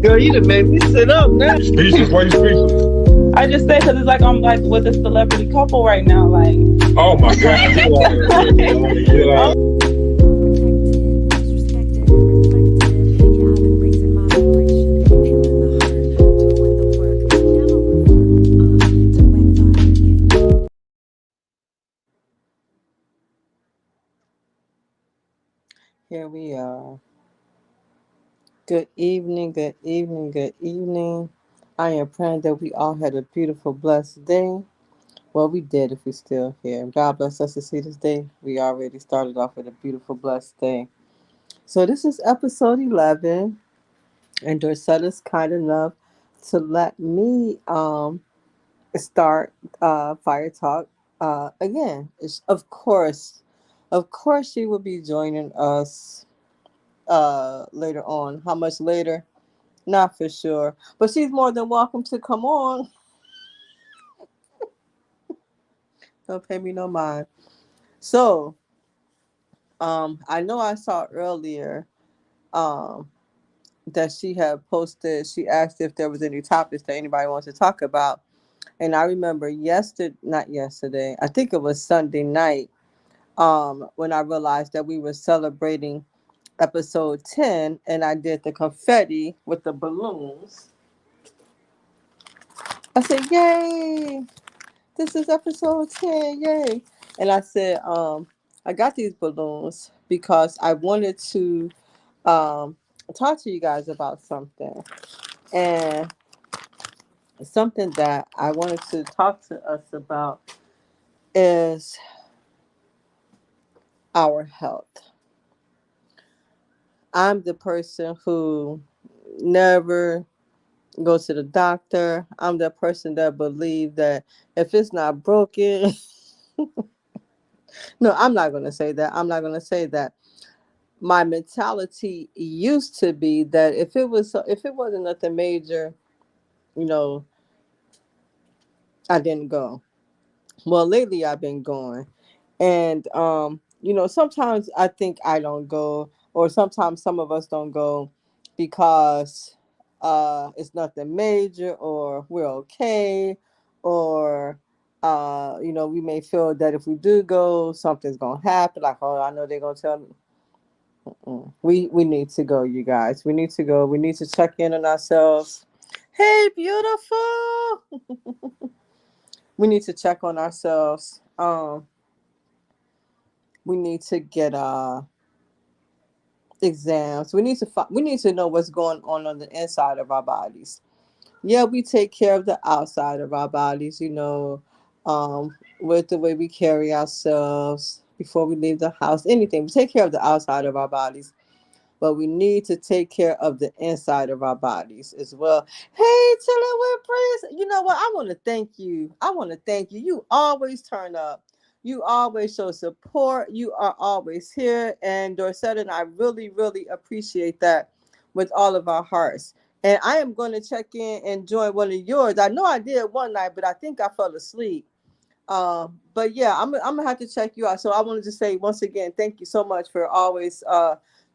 Girl, you done made me sit up now. Speechless? Why you speechless? I just say because it's like I'm like with a celebrity couple right now. Like, Oh my God, get out of here. Man. Get out oh, of here. Here we are. Good evening, good evening, good evening. I am praying that we all had a beautiful, blessed day. Well, we did if we're still here. God bless us to see this day. We already started off with a beautiful, blessed day. So this is episode 11, and Dorcetta's kind enough to let me start Fire Talk again. Of course, she will be joining us later on. How much later? Not for sure, but she's more than welcome to come on. Don't pay me no mind. So, I know I saw earlier um, that she had posted. She asked if there was any topics that anybody wants to talk about, and I remember not yesterday. I think it was Sunday night. When I realized that we were celebrating episode 10, and I did the confetti with the balloons. I said, "Yay! This is episode 10, yay." And I said, I got these balloons because I wanted to um, talk to you guys about something. And something that I wanted to talk to us about is our health. I'm the person who never go to the doctor. I'm the person that believe that if it's not broken, no, I'm not going to say that. I'm not going to say that. My mentality used to be that if it wasn't nothing major, you know, I didn't go. Well, lately I've been going, and sometimes I think I don't go, or sometimes some of us don't go because it's nothing major, or we're okay, or we may feel that if we do go, something's gonna happen. Like, oh, I know they're gonna tell me. We need to go, you guys. We need to go. We need to check in on ourselves. Hey, beautiful. We need to check on ourselves. We need to get exams. We need to know what's going on the inside of our bodies. Yeah, we take care of the outside of our bodies, with the way we carry ourselves before we leave the house. Anything. We take care of the outside of our bodies, but we need to take care of the inside of our bodies as well. Hey, chilling with Prince. You know what? I want to thank you. I want to thank you. You always turn up. You always show support. You are always here. And Dorcetta and I really, really appreciate that with all of our hearts. And I am going to check in and join one of yours. I know I did one night, but I think I fell asleep. But yeah, I'm gonna have to check you out. So I wanted to say once again, thank you so much for always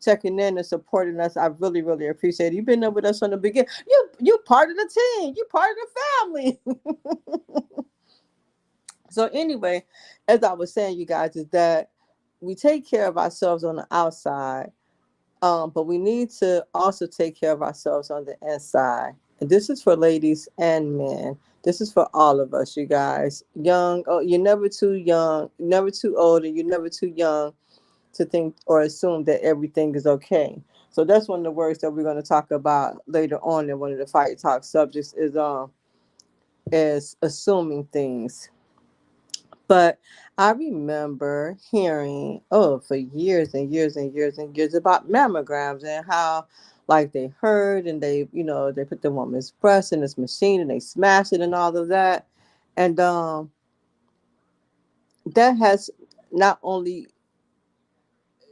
checking in and supporting us. I really, really appreciate it. You've been there with us from the beginning. You part of the team. You part of the family. So anyway, as I was saying, you guys, is that we take care of ourselves on the outside, but we need to also take care of ourselves on the inside. And this is for ladies and men. This is for all of us, you guys. Young, oh, you're never too young, never too old, and you're never too young to think or assume that everything is okay. So that's one of the words that we're going to talk about later on in one of the Fight Talk subjects is assuming things. But I remember hearing, for years and years and years and years about mammograms and how, like, they hurt and they put the woman's breast in this machine and they smash it and all of that. And that has not only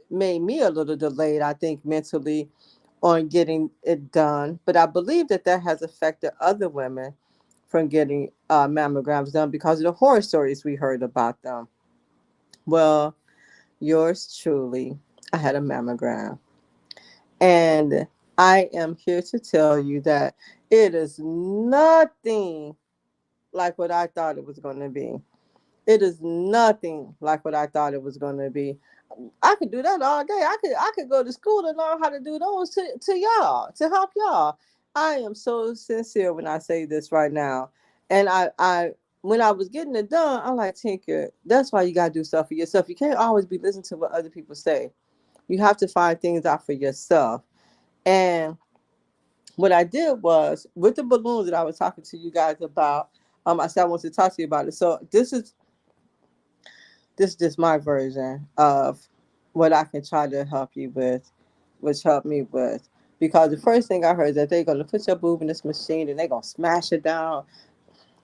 made me a little delayed, I think, mentally on getting it done, but I believe that has affected other women from getting mammograms done because of the horror stories we heard about them. Well, yours truly, I had a mammogram. And I am here to tell you that it is nothing like what I thought it was going to be. It is nothing like what I thought it was going to be. I could do that all day. I could go to school and learn how to do those to y'all, to help y'all. I am so sincere when I say this right now. And I when I was getting it done, I'm like, Tinker, that's why you gotta do stuff for yourself. You can't always be listening to what other people say. You have to find things out for yourself. And what I did was with the balloons that I was talking to you guys about, I said I want to talk to you about it. So this is just my version of what I can try to help you with, which helped me with. Because the first thing I heard is that they're gonna put your boob in this machine and they're gonna smash it down.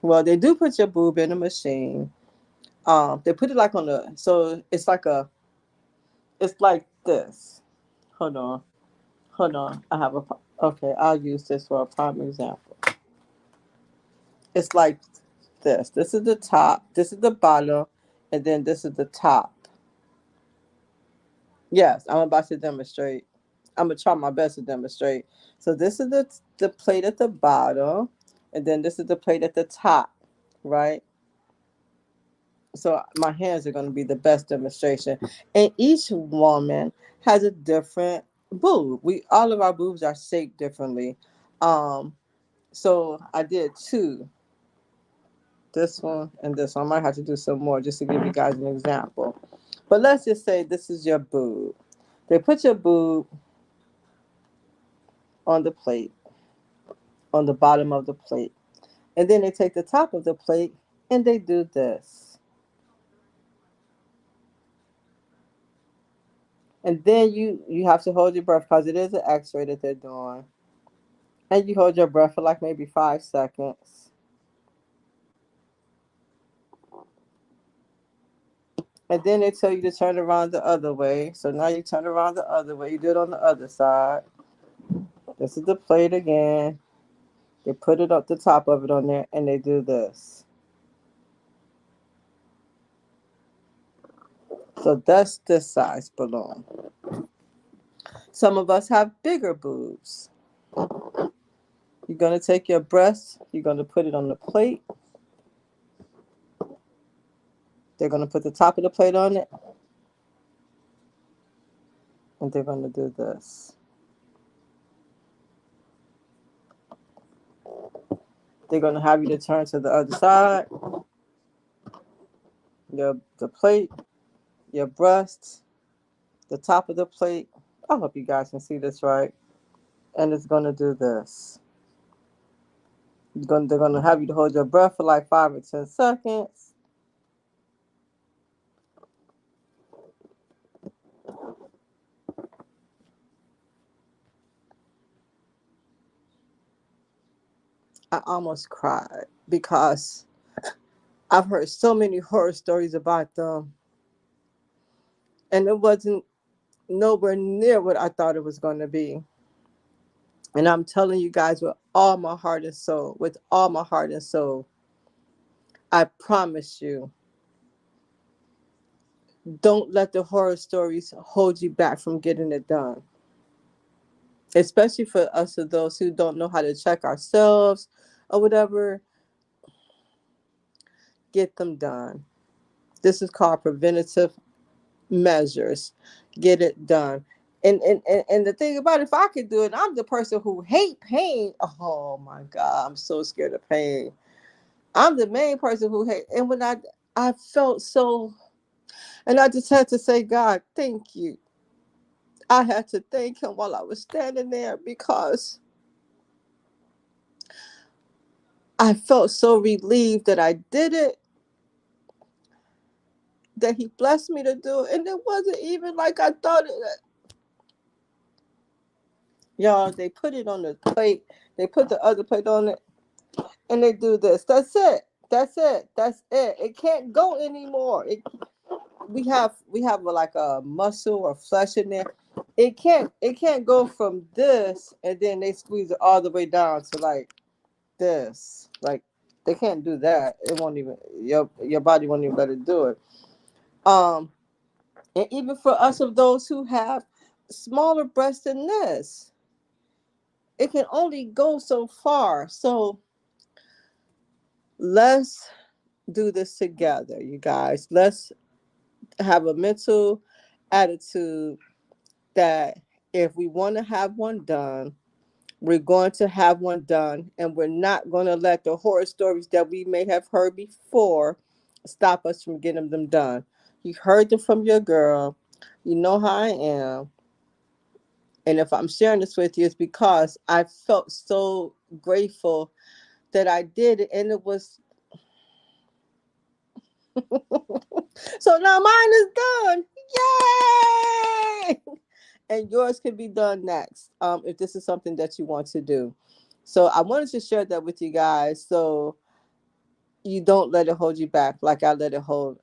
Well, they do put your boob in a machine. They put it like on the so it's like this. Hold on, hold on. Okay. I'll use this for a prime example. It's like this. This is the top. This is the bottom, and then this is the top. Yes, I'm about to demonstrate. I'm gonna try my best to demonstrate. So this is the plate at the bottom, and then this is the plate at the top, right? So my hands are gonna be the best demonstration. And each woman has a different boob. We all of our boobs are shaped differently. Um, so I did two, this one and this one. I might have to do some more just to give you guys an example. But let's just say this is your boob. They put your boob on the plate, on the bottom of the plate. And then they take the top of the plate and they do this. And then you have to hold your breath because it is an x-ray that they're doing. And you hold your breath for like maybe 5 seconds. And then they tell you to turn around the other way. So now you turn around the other way. You do it on the other side. This is the plate again. They put it up the top of it on there and they do this. So that's this size balloon. Some of us have bigger boobs. You're going to take your breast, you're going to put it on the plate. They're going to put the top of the plate on it. And they're going to do this. They're going to have you to turn to the other side. The plate, your breast, the top of the plate. I hope you guys can see this right. And it's going to do this. They're going to have you to hold your breath for like 5 or 10 seconds. I almost cried because I've heard so many horror stories about them. And it wasn't nowhere near what I thought it was going to be. And I'm telling you guys with all my heart and soul, with all my heart and soul, I promise you, don't let the horror stories hold you back from getting it done. Especially for us of those who don't know how to check ourselves or whatever, get them done. This is called preventative measures. Get it done. And the thing about it, if I could do it, I'm the person who hate pain. Oh my God, I'm so scared of pain. I'm the main person who hate. And when I felt so, and I just had to say, God, thank you. I had to thank him while I was standing there because I felt so relieved that I did it, that he blessed me to do it. And it wasn't even like I thought it. Y'all, they put it on the plate. They put the other plate on it and they do this. That's it. That's it. That's it. It can't go anymore. We have like a muscle or flesh in there. It can't go from this and then they squeeze it all the way down to like this. Like they can't do that. It won't even your body won't even let it do it. Um and even for us of those who have smaller breasts than this, it can only go so far. So let's do this together, you guys. Let's have a mental attitude that if we want to have one done, we're going to have one done, and we're not going to let the horror stories that we may have heard before stop us from getting them done. You heard them from your girl. You know how I am. And if I'm sharing this with you, it's because I felt so grateful that I did it. And it was, so now mine is done. Yay! And yours can be done next, if this is something that you want to do. So I wanted to share that with you guys. So you don't let it hold you back like I let it hold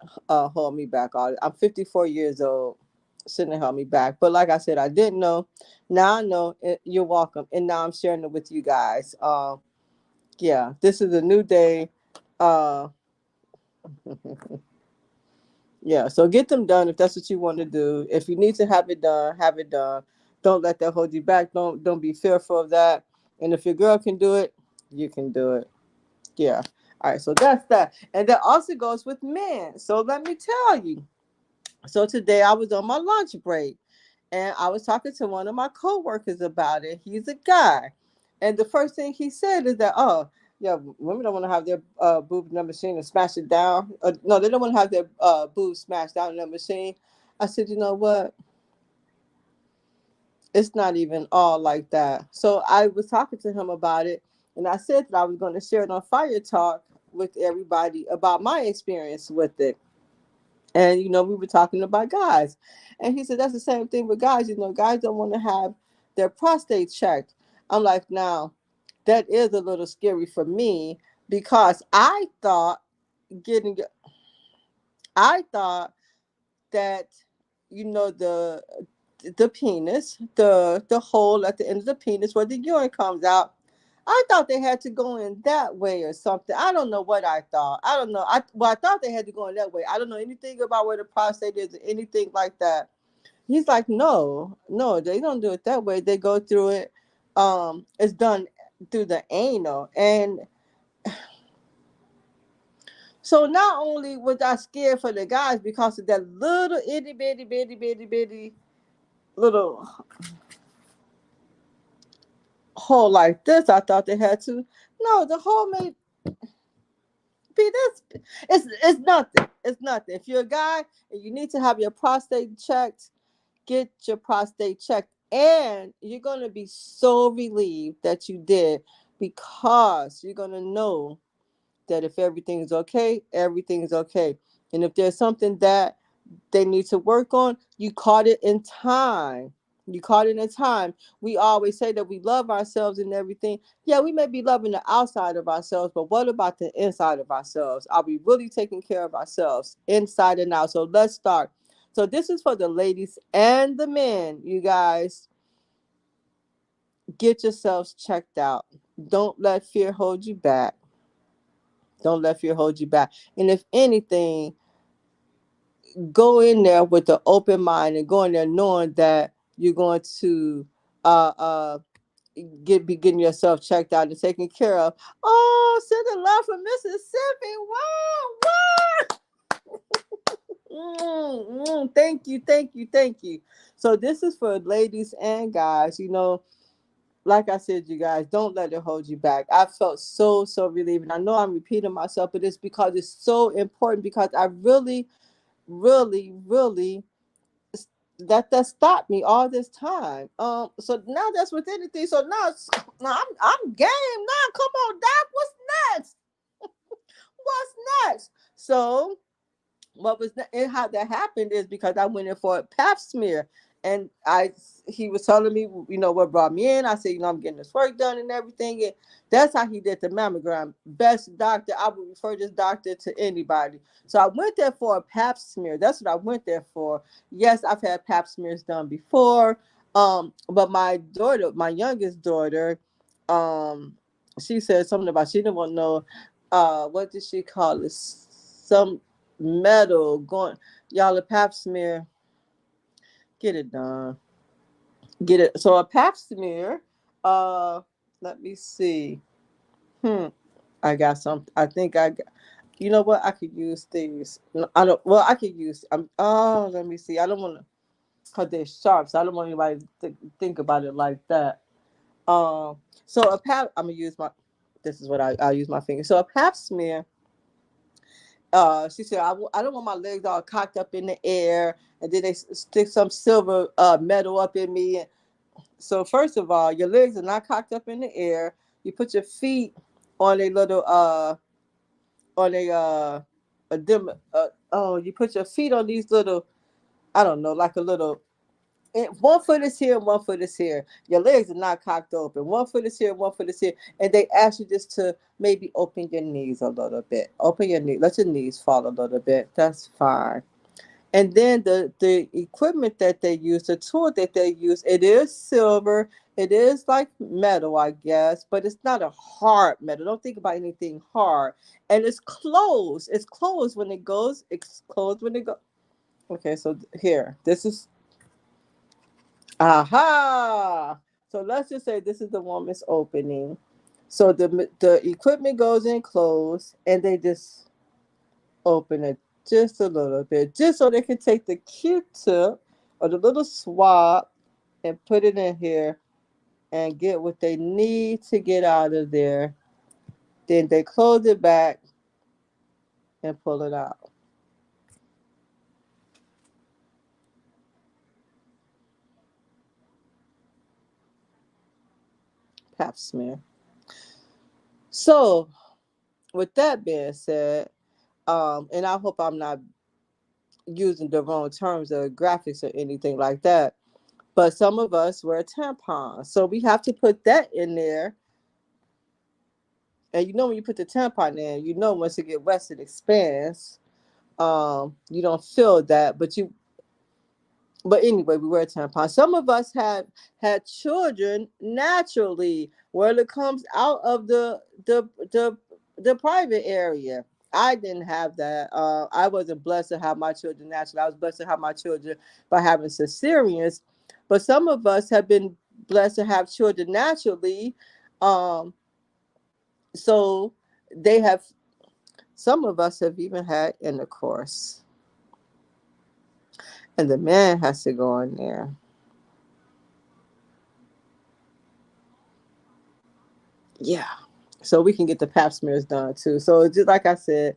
me back. I'm 54 years old. Shouldn't have held me back. But like I said, I didn't know. Now I know. You're welcome. And now I'm sharing it with you guys. Yeah, this is a new day. Uh, yeah, so get them done if that's what you want to do. If you need to have it done, have it done. Don't let that hold you back. Don't be fearful of that. And if your girl can do it, you can do it. Yeah. All right, so that's that. And that also goes with men. So let me tell you. So today I was on my lunch break and I was talking to one of my coworkers about it. He's a guy. And the first thing he said is that, oh, yeah, women don't want to have their boobs in the machine and smash it down. No, they don't want to have their boobs smashed down in the machine. I said, you know what? It's not even all like that. So I was talking to him about it, and I said that I was going to share it on Fire Talk with everybody about my experience with it. And we were talking about guys, and he said that's the same thing with guys. Guys don't want to have their prostate checked. I'm like, now that is a little scary for me because getting, I thought that the penis, the hole at the end of the penis where the urine comes out. I thought they had to go in that way or something. I don't know what I thought. I don't know. I thought they had to go in that way. I don't know anything about where the prostate is or anything like that. He's like, no, no, they don't do it that way. They go through it. It's done through the anal. And so not only was I scared for the guys because of that little itty bitty bitty bitty bitty little hole like this, I thought they had to. No, the hole may be this. It's nothing. It's nothing. If you're a guy and you need to have your prostate checked, get your prostate checked, and you're gonna be so relieved that you did because you're gonna know that if everything's okay, everything's okay. And if there's something that they need to work on, you caught it in time. You caught it in time. We always say that we love ourselves and everything. Yeah, we may be loving the outside of ourselves, but what about the inside of ourselves? Are we really taking care of ourselves inside and out? So let's start. So this is for the ladies and the men, you guys. Get yourselves checked out. Don't let fear hold you back. Don't let fear hold you back. And if anything, go in there with an open mind and go in there knowing that you're going to uh uh be getting yourself checked out and taken care of. Oh, sending love from Mississippi. Wow. Thank you, thank you, thank you. So this is for ladies and guys. Like I said, you guys, don't let it hold you back. I felt so relieved. And I know I'm repeating myself, but it's because it's so important because I really, really that stopped me all this time. So now that's with anything. So now I'm game now. Come on, Doc. What's next? What's next? So and how that happened is because I went in for a pap smear, and he was telling me what brought me in. I said, I'm getting this work done and everything, and that's how he did the mammogram. Best doctor. I would refer this doctor to anybody. So I went there for a pap smear. That's what I went there for. Yes, I've had pap smears done before, but my youngest daughter, she said something about she didn't want to know what did she call it, some metal going, y'all, a pap smear, get it done, get it. So a pap smear Uh, let me see. Hmm. I got some. I think I got. You know what? I could use these. No, I don't. Well, I could use. Oh, let me see. I don't want to. Cause they're sharp, so I don't want anybody to think about it like that. Um. So a pap. I'm gonna use my. This is what I use my finger. So a pap smear. She said, I don't want my legs all cocked up in the air, and then they stick some silver metal up in me. So first of all, your legs are not cocked up in the air. You put your feet on a little on a dim oh, you put your feet on these little, I don't know, like a little, one foot is here, one foot is here. Your legs are not cocked open. One foot is here, one foot is here. And they ask you just to maybe open your knees a little bit. Open your knees. Let your knees fall a little bit. That's fine. And then the equipment that they use, the tool that they use, it is silver. It is like metal, I guess, but it's not a hard metal. Don't think about anything hard. And it's closed. It's closed when it goes. It's closed when it goes. Okay, so here, this is aha. So let's just say this is the woman's opening. So the equipment goes in closed, and they just open it just a little bit, just so they can take the Q-tip or the little swab and put it in here and get what they need to get out of there. Then they close it back and pull it out. Pap smear. So, with that being said, and I hope I'm not using the wrong terms or graphics or anything like that, but some of us wear tampons. So we have to put that in there. And you know when you put the tampon in, you know once it get wet it expands. You don't feel that, but anyway, we wear tampons. Some of us have had children naturally where it comes out of the private area. I didn't have that. I wasn't blessed to have my children naturally. I was blessed to have my children by having cesareans. But some of us have been blessed to have children naturally. Um, so they have. Some of us have even had intercourse, and the man has to go in there. Yeah. So we can get the pap smears done too. So just like I said,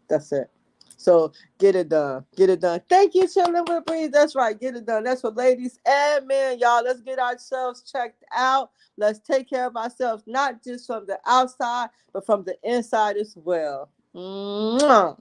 that's it. So get it done. Get it done. Thank you, Chilling with Breeze. That's right. Get it done. That's for ladies and men, y'all. Let's get ourselves checked out. Let's take care of ourselves, not just from the outside, but from the inside as well. Mwah.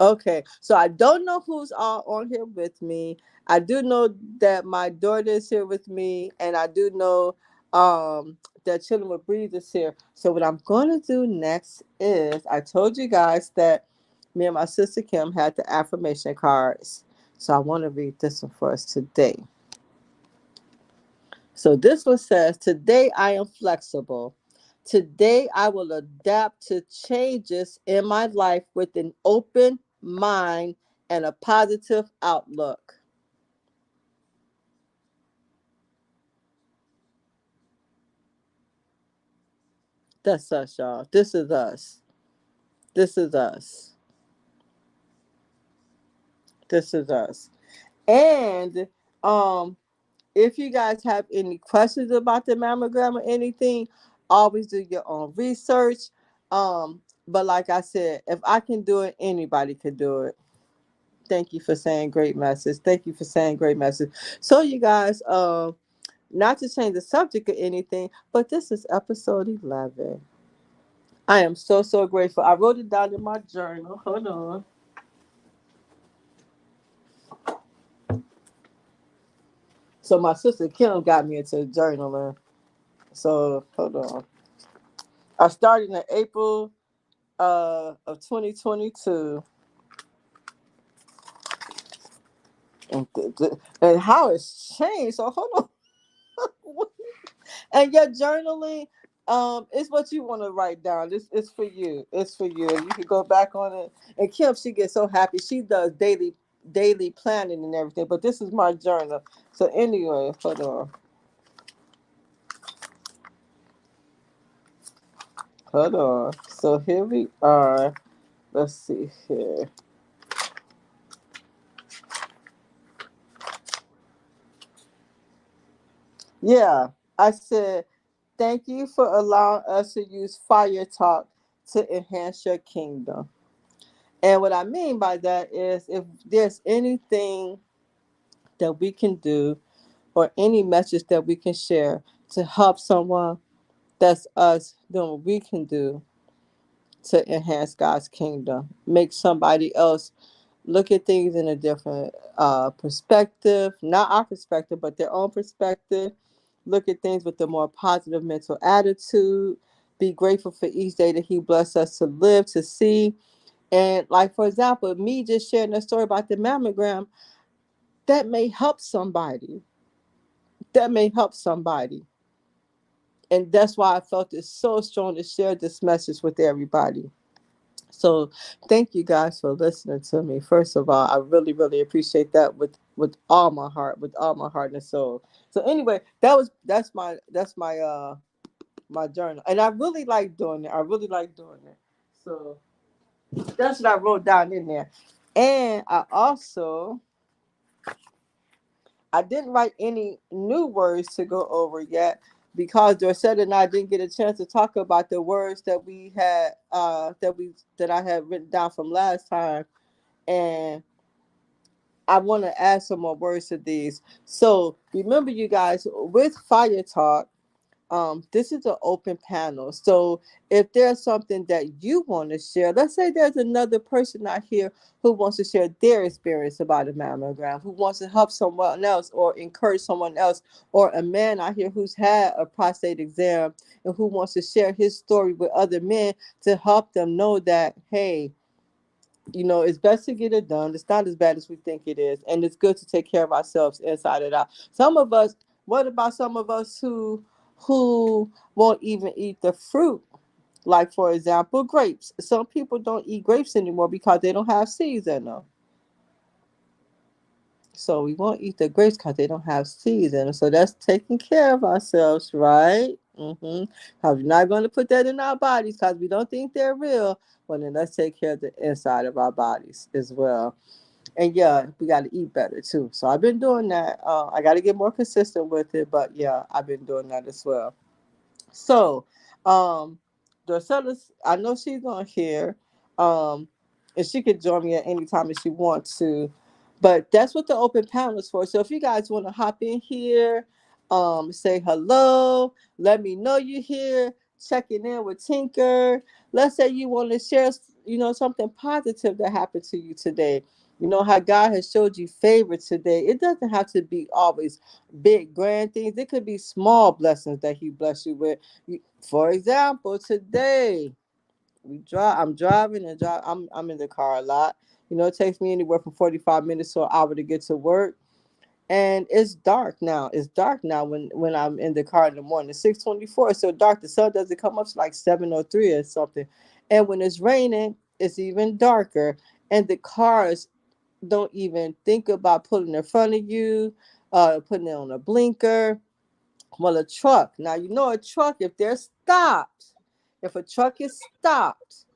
Okay, so I don't know who's all on here with me. I do know that my daughter is here with me, and I do know that Chilling with Breeze is here. So what I'm going to do next is I told you guys that me and my sister Kim had the affirmation cards. So I want to read this one for us today. So this one says, "Today I am flexible. Today I will adapt to changes in my life with an open mind and a positive outlook." That's us, y'all. This is us. This is us. This is us. And um, if you guys have any questions about the mammogram or anything, always do your own research. But like I said, if I can do it, anybody could do it. Thank you for saying great message. Thank you for saying great message. So you guys, not to change the subject or anything, but this is episode 11. I am so grateful. I wrote it down in my journal. Hold on. So my sister Kim got me into journaling. So hold on. I started in April of 2022. And how it's changed. So hold on. And your journaling, is what you want to write down. This is for you. It's for you. You can go back on it. And Kim, she gets so happy. She does daily daily planning and everything. But this is my journal. So anyway, hold on. So here we are. Let's see here. Yeah, I said thank you for allowing us to use Fire Talk to enhance your kingdom. And what I mean by that is if there's anything that we can do or any message that we can share to help someone, that's us doing what we can do to enhance God's kingdom, make somebody else look at things in a different perspective, not our perspective, but their own perspective, look at things with a more positive mental attitude, be grateful for each day that He blessed us to live, to see. And, like, for example, me just sharing a story about the mammogram, that may help somebody. That may help somebody. And that's why I felt it so strong to share this message with everybody. So thank you guys for listening to me. First of all, I really, really appreciate that with all my heart, with all my heart and soul. So anyway, that's my my journal. And I really like doing it. I really like doing it. So that's what I wrote down in there. And I didn't write any new words to go over yet because Dorset and I didn't get a chance to talk about the words that we had that I had written down from last time, and I want to add some more words to these. So remember, you guys, with Fire Talk, this is an open panel. So if there's something that you want to share, let's say there's another person out here who wants to share their experience about a mammogram, who wants to help someone else or encourage someone else, or a man out here who's had a prostate exam and who wants to share his story with other men to help them know that, hey, it's best to get it done. It's not as bad as we think it is. And it's good to take care of ourselves inside and out. Some of us, what about some of us who won't even eat the fruit? Like, for example, grapes. Some people don't eat grapes anymore because they don't have seeds in them. So we won't eat the grapes because they don't have seeds in them. So that's taking care of ourselves, right? Because we're not going to put that in our bodies because we don't think they're real. Well, then let's take care of the inside of our bodies as well. And yeah, we got to eat better too. So I've been doing that. I got to get more consistent with it, but yeah, I've been doing that as well. So, Dorcella's, I know she's on here, and she could join me at any time if she wants to. But that's what the open panel is for. So if you guys want to hop in here, say hello, let me know you're here, checking in with Tinker. Let's say you want to share, something positive that happened to you today. You know how God has showed you favor today. It doesn't have to be always big grand things. It could be small blessings that He bless you with. For example, today I'm driving and I'm in the car a lot. It takes me anywhere from 45 minutes to an hour to get to work. And it's dark now. It's dark now when I'm in the car in the morning. It's 6:24. It's so dark. The sun doesn't come up to like 7:03 or something. And when it's raining, it's even darker. And the cars don't even think about pulling in front of you, putting it on a blinker. Well, a truck. Now, a truck, if they're stopped, if a truck is stopped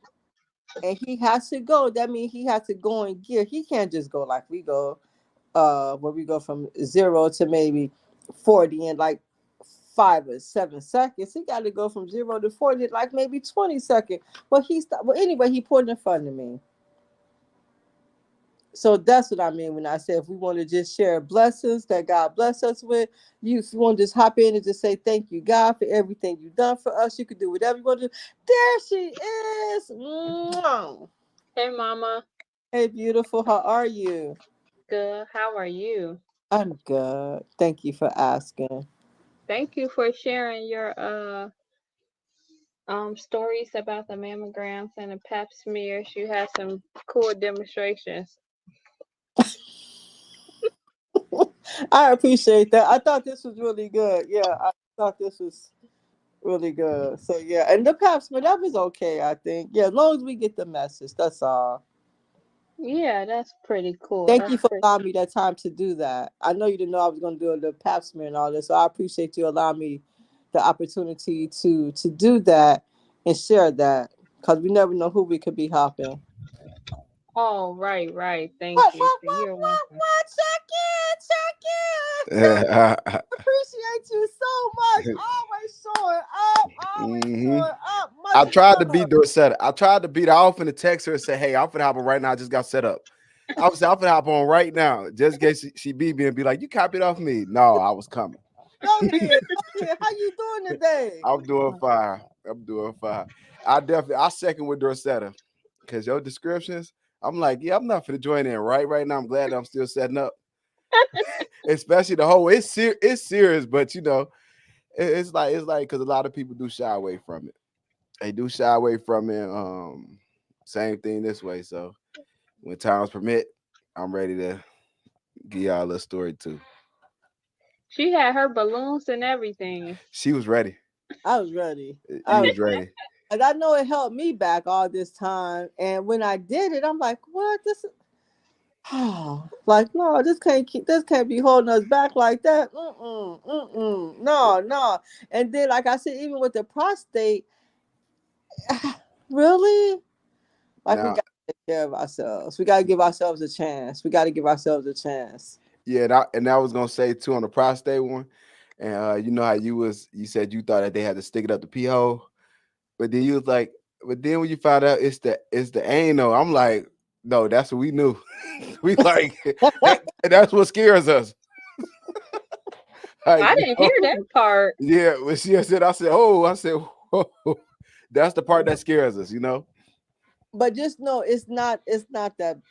and he has to go, that means he has to go in gear. He can't just go like we go, where we go from 0 to maybe 40 in like 5 or 7 seconds. He got to go from 0 to 40 in like maybe 20 seconds. Well, he stopped. Well, anyway, he pulled in front of me. So that's what I mean when I say if we want to just share blessings that God bless us with, if you want to just hop in and just say thank you, God, for everything you've done for us. You can do whatever you want to do. There she is. Mwah. Hey, Mama. Hey, beautiful. How are you? Good. How are you? I'm good. Thank you for asking. Thank you for sharing your stories about the mammograms and the pap smears. You had some cool demonstrations. I appreciate that. I thought this was really good. Yeah, I thought this was really good. So yeah, and the pap smear that was okay. I think. Yeah, as long as we get the message, that's all. Yeah, that's pretty cool. Thank That's you for pretty. allowing me that time to do that. I know you didn't know I was going to do the pap smear and all this, so I appreciate you allowing me the opportunity to do that and share that because we never know who we could be helping. Oh, right, right. What, Thank you. what, what, You're what, welcome. what? Check in, check in. Appreciate you so much. Always showing up, always hmm showing up. I Much tried to love. beat Dorset. I tried to beat her off in the text her and say, "Hey, I'm finna hop on right now. I just got set up." I was saying, "I'm finna hop on right now, just in case she beat me and be like, you copied off me." No, I was coming. Go ahead, go ahead. How you doing today? I'm doing fine. I'm doing fine. I second with Dorsetta because your descriptions. I'm like, yeah, I'm not finna join in right now. I'm glad I'm still setting up, especially the whole. It's serious, but it's like because a lot of people do shy away from it. They do shy away from it. Same thing this way. So when times permit, I'm ready to give y'all a little story too. She had her balloons and everything. She was ready. I was ready. He I was was ready. And I know it held me back all this time. And when I did it, I'm like, what? This is like, no, this can't be holding us back like that. No, no. And then, like I said, even with the prostate, really? Like we Now, gotta take care of ourselves. We gotta give ourselves a chance. We gotta give ourselves a chance. yeah, and I was gonna say too on the prostate one, and you know how you said you thought that they had to stick it up the pee hole, but then you was like, but then when you found out it's the anal, I'm like, no, that's what we knew. We like that's what scares us. Like, I didn't hear that part. yeah, when she said, I said, whoa, that's the part that scares us, But just know it's not that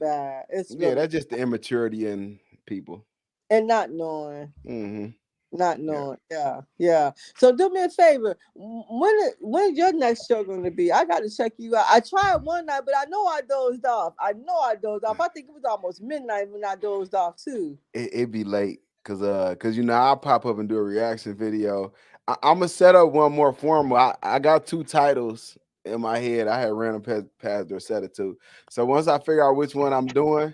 bad. It's Yeah, really that's just the immaturity in people. and not knowing. Hmm. Not Yeah. knowing, yeah, yeah. So do me a favor. When's your next show going to be? I got to check you out. I tried one night, but I know I dozed off. I think it was almost midnight when I dozed off too. It'd be late because I'll pop up and do a reaction video. I'm gonna set up one more formal. I got two titles in my head. I had random past or set it to. So once I figure out which one I'm doing,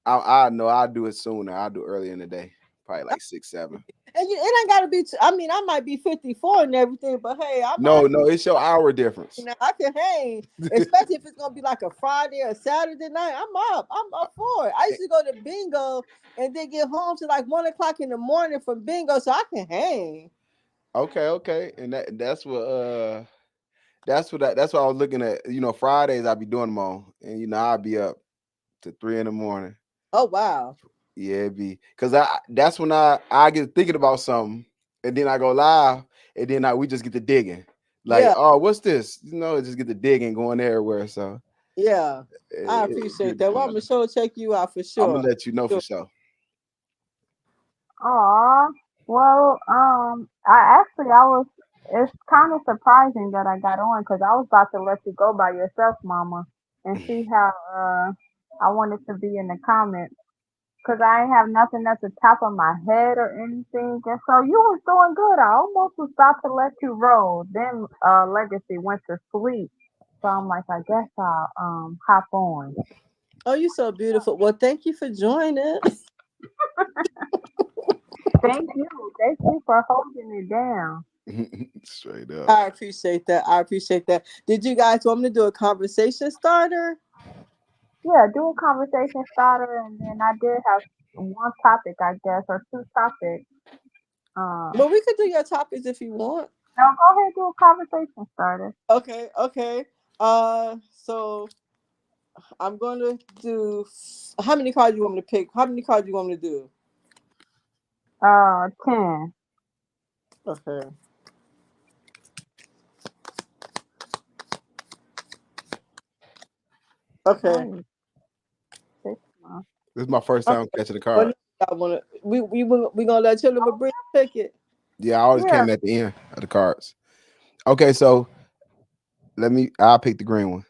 I know I'll do it sooner. I'll do early in the day, probably like 6, 7. And it ain't got to be. I mean, I might be 54 and everything, but hey, No, it's your hour difference. I can hang. Especially if it's gonna be like a Friday or Saturday night. I'm up. I'm up for it. I used to go to bingo and then get home to like 1 o'clock in the morning from bingo, so I can hang. Okay, and that's what I was looking at. Fridays I'll be doing them on, and I'll be up to 3 in the morning. Oh wow. Yeah, it be because that's when I get thinking about something, and then I go live, and then we just get to digging. Like, Yeah. oh, what's this? Just get the digging going everywhere. So Yeah, I it be appreciate that. Well, I'm fun. gonna sure check you out for I'm sure. gonna let you know for Sure. sure. Aw, well, it's kind of surprising that I got on because I was about to let you go by yourself, Mama, and see how I wanted to be in the comments because I ain't have nothing at the top of my head or anything. And so you was doing good. I almost was about to let you roll. Then Legacy went to sleep. So I'm like, I guess I'll hop on. Oh, you're so beautiful. Well, thank you for joining. Thank you for holding it down. Straight up. I appreciate that. I appreciate that. Did you guys want me to do a conversation starter? Yeah, do a conversation starter, and then I did have one topic, I guess, or two topics. Well, we could do your topics if you want. No, go ahead, do a conversation starter. Okay, okay. So I'm going to do. How many cards you want me to pick? How many cards you want me to do? 10. Okay. Okay. Oh, 6 months. This is my first Okay. time catching the Well, card. I want to. We gonna let Chilla Oh, Brit pick it. Yeah, I always yeah. came at the end of the cards. Okay, so I'll pick the green one,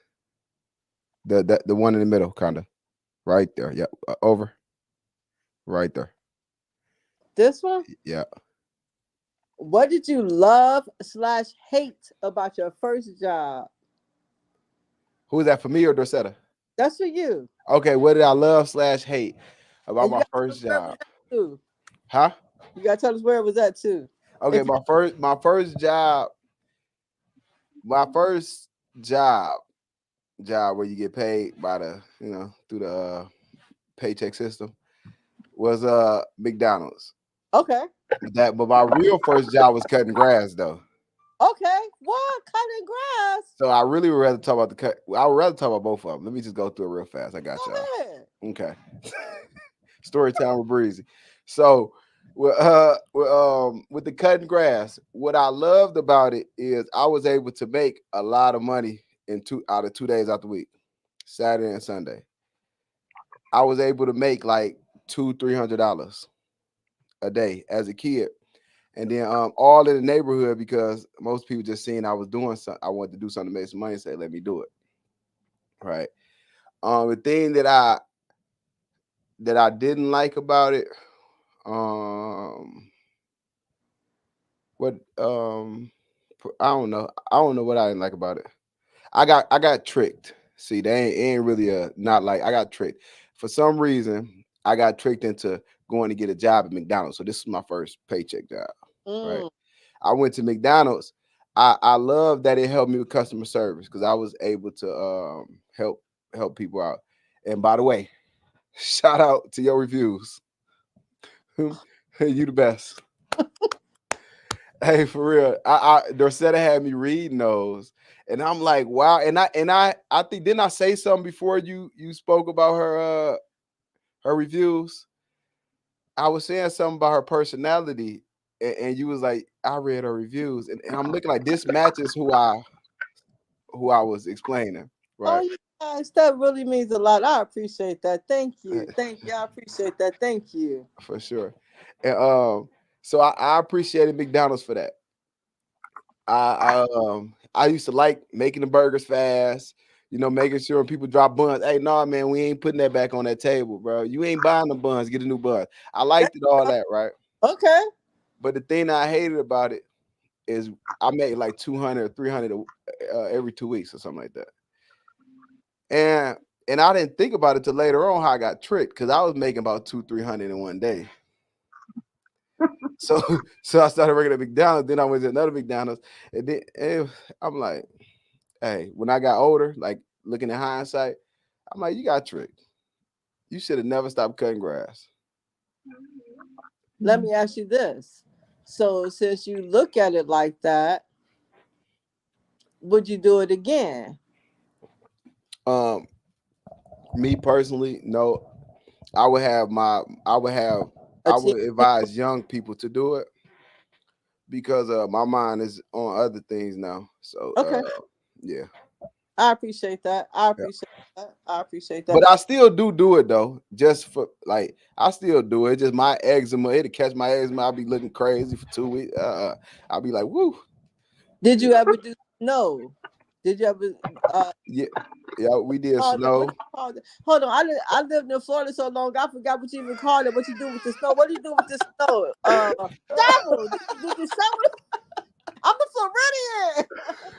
the one in the middle, kind of right there. Yeah, over right there. This one. Yeah. What did you love/hate about your first job? Who is that, for me or Dorsetta? That's for you. Okay, what did I love slash hate about And you my gotta tell us first where it was job? at too. Huh? You gotta tell us where it was at too. Okay, If you my first job where you get paid by the through the paycheck system was McDonald's. okay. But my real first job was cutting grass though. Okay. What? Cutting grass. So I really would rather talk about the cut. I would rather talk about both of them. Let me just go through it real fast. I got y'all. Go ahead. Okay. Story time with Breezy. So with the cutting grass, what I loved about it is I was able to make a lot of money in 2 days out the week, Saturday and Sunday. I was able to make like $200-300 a day as a kid. And then all in the neighborhood because most people just seen I was doing something. I wanted to do something to make some money and say, let me do it. Right. The thing that I didn't like about it, what I don't know. I don't know what I didn't like about it. I got tricked. See, they ain't really a not like I got tricked. For some reason, I got tricked into going to get a job at McDonald's. So this is my first paycheck job. Right. Mm. I went to McDonald's. I love that it helped me with customer service because I was able to help people out. And by the way, shout out to your reviews. You the best. Hey, for real. Dorcetta had me reading those. And I'm like, wow. And I think didn't I say something before you spoke about her reviews? I was saying something about her personality, and you was like, I read her reviews, and I'm looking like this matches who I was explaining, Oh, right? you guys, that really means a lot. I appreciate that. Thank you. Thank you. I appreciate that. Thank you. For sure. And so I appreciated McDonald's for that. I used to like making the burgers fast, making sure people drop buns. Hey, no, man, we ain't putting that back on that table, bro. You ain't buying the buns, get a new bun. I There liked it all you that, right? go. Okay. But the thing that I hated about it is I made like 200 or 300 every 2 weeks or something like that. And I didn't think about it till later on how I got tricked because I was making about 200-300 in one day. So so I started working at McDonald's. Then I went to another McDonald's, and then I'm like, hey, when I got older, like looking in hindsight, I'm like, you got tricked. You should have never stopped cutting grass. Let me ask you this. So, since you look at it like that, would you do it again? Um, Me personally, no. I would have my, I would have, A I team would of people? advise young people to do it because my mind is on other things now. So Okay. yeah. I appreciate that. I Yeah. appreciate that. I appreciate that. But I still do it though. Just for like I still do it. Just my eczema, it'll catch my eczema. I'll be looking crazy for 2 weeks. I'll be like, woo. Did you ever do snow? Did you ever Yeah. Yeah, we did call it what snow. you call it? Hold on, I lived in Florida so long I forgot what you even called it. What you do with the snow? What do you do with the snow? Shovel. Did you shovel? I'm a Floridian.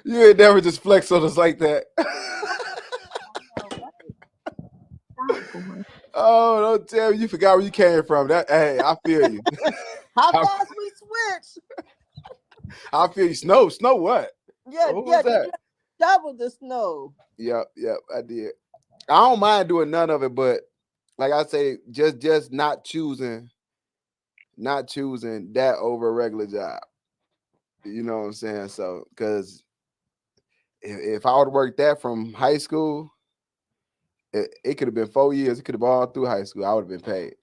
You ain't never just flex on us like that. Oh, don't tell me you forgot where you came from. That hey, I feel you. How I, fast we switch? I feel you. Snow what? Yeah, Who was yeah. Did that? you shovel the snow? Yep, I did. I don't mind doing none of it, but like I say, just not choosing that over a regular job. You know what I'm saying? So, because if I would have worked that from high school, it could have been 4 years. It could have been all through high school. I would have been paid.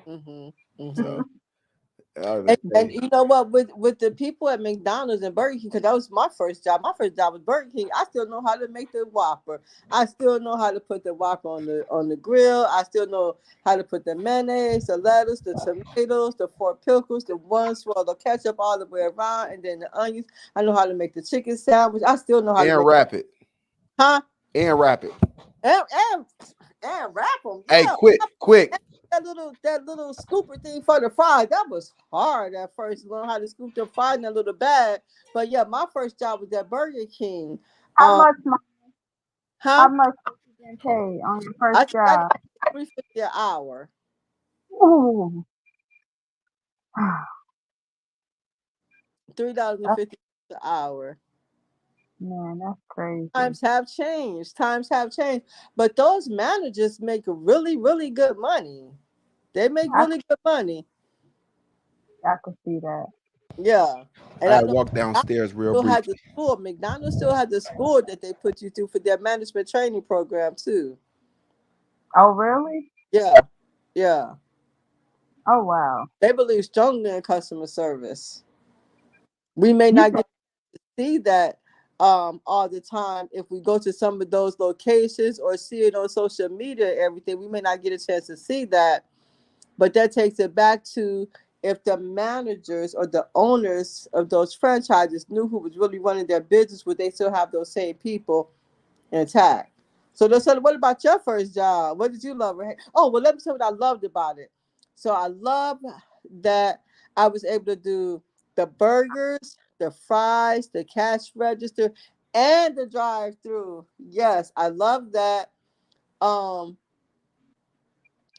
Mm-hmm. Mm-hmm. So I would And, have been and paid. you know what? With the people at McDonald's and Burger King, because that was my first job. My first job was Burger King. I still know how to make the Whopper. I still know how to put the Whopper on the grill. I still know how to put the mayonnaise, the lettuce, the tomatoes, the four pickles, the one swirl, the ketchup all the way around, and then the onions. I know how to make the chicken sandwich. I still know how to And make, wrap it. huh? And wrap it. And and, and wrap them. Hey, Yeah. quick. That little scooper thing for the fries, that was hard at first to learn how to scoop the fries in a little bag. But yeah, my first job was at Burger King. How Um, much? huh? How much? getting paid on your first I think I job? got $3.50 an hour. Ooh. $3 and That's, 50 an hour. man, that's crazy. Times have changed. Times have changed. But those managers make really, really good money. They make I, really good money. I could see that. Yeah. And I I had know walked McDonald's downstairs real still brief. had the school. McDonald's still had the school that they put you through for their management training program too. Oh, really? Yeah. Yeah. Oh, wow. They believe strongly in customer service. We may You not said get to see that all the time if we go to some of those locations or see it on social media and everything. We may not get a chance to see that, but that takes it back to if the managers or the owners of those franchises knew who was really running their business, would they still have those same people intact? So they said, what about your first job? What did you love? Oh, well, let me tell you what I loved about it. So I love that I was able to do the burgers, the fries, the cash register, and the drive-through. Yes, I love that. Um,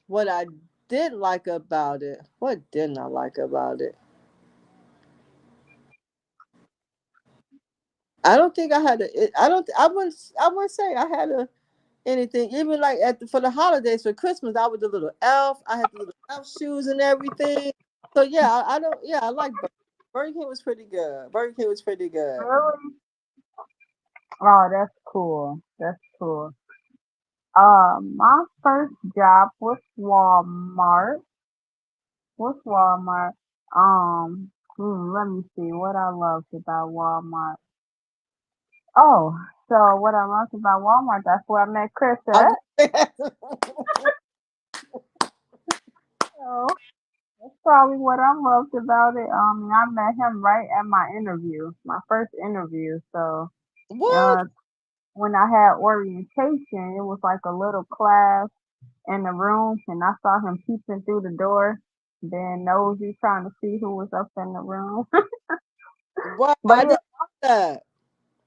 what I did like about it, what didn't I like about it? I don't think I had a. I don't. I wouldn't say I had a anything. Even like for the holidays for Christmas, I was the little elf. I had the little elf shoes and everything. So yeah, I don't. Yeah, I like Burger King was pretty good. Burger King was pretty good. really? Oh, that's cool. That's cool. My first job was Walmart. What's Walmart? Let me see what I loved about Walmart. Oh, so what I loved about Walmart, that's where I met Chris I was at. So that's probably what I loved about it. I met him right at my interview, my first interview. So, what? uh, when I had orientation, it was like a little class in the room, and I saw him peeping through the door, then nosy trying to see who was up in the room. Wow, But I yeah, didn't know that.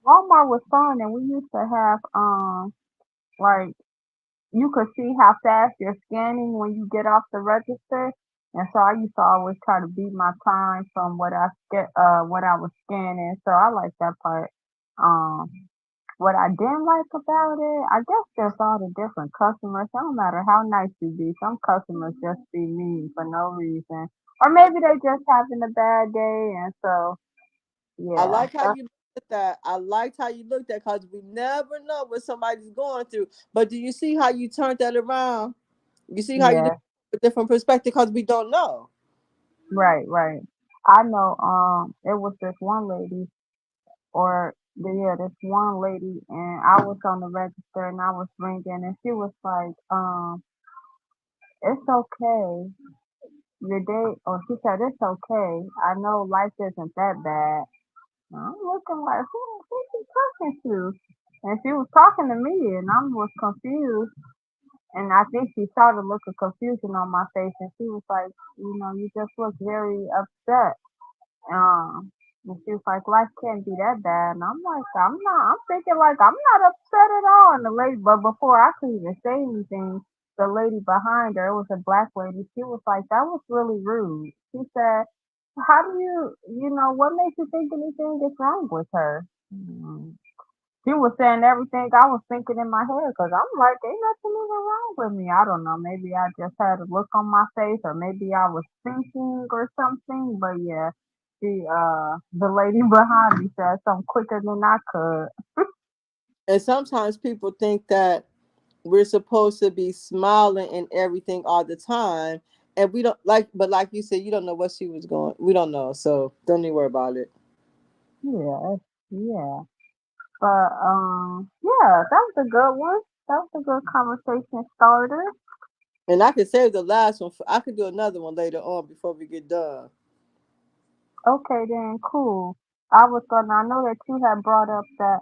Walmart was fun, and we used to have like you could see how fast you're scanning when you get off the register. And so I used to always try to beat my time from what I was scanning. So I like that part. Um, what I didn't like about it, I guess there's all the different customers. It don't matter how nice you be, some customers just be mean for no reason, or maybe they just having a bad day. And so I yeah, like how you looked at that. I liked how you looked at because we never know what somebody's going through. But do you see how you turned that around? You see how you look yeah, at a different perspective because we don't know. right, right. I know. It was this one lady. This one lady, and I was on the register and I was ringing, and she was like, it's okay, your day, or she said, it's okay, I know life isn't that bad. And I'm looking like, who she talking to? And she was talking to me, and I was confused, and I think she saw the look of confusion on my face, and she was like, you just look very upset. And she was like, life can't be that bad. And I'm like, I'm not, I'm thinking like, I'm not upset at all. And the lady, but before I could even say anything, the lady behind her, it was a black lady, she was like, that was really rude. She said, how do what makes you think anything is wrong with her? Mm. She was saying everything I was thinking in my head because I'm like, ain't nothing even wrong with me. I don't know. Maybe I just had a look on my face, or maybe I was thinking or something. But yeah, the lady behind me said something quicker than I could. And sometimes people think that we're supposed to be smiling and everything all the time. And we don't like, but like you said, you don't know what she was going. We don't know. So don't even worry about it. Yeah, yeah. But yeah, that was a good one. That was a good conversation starter. And I could save the last one. I could do another one later on before we get done. Okay, then cool. I know that you had brought up that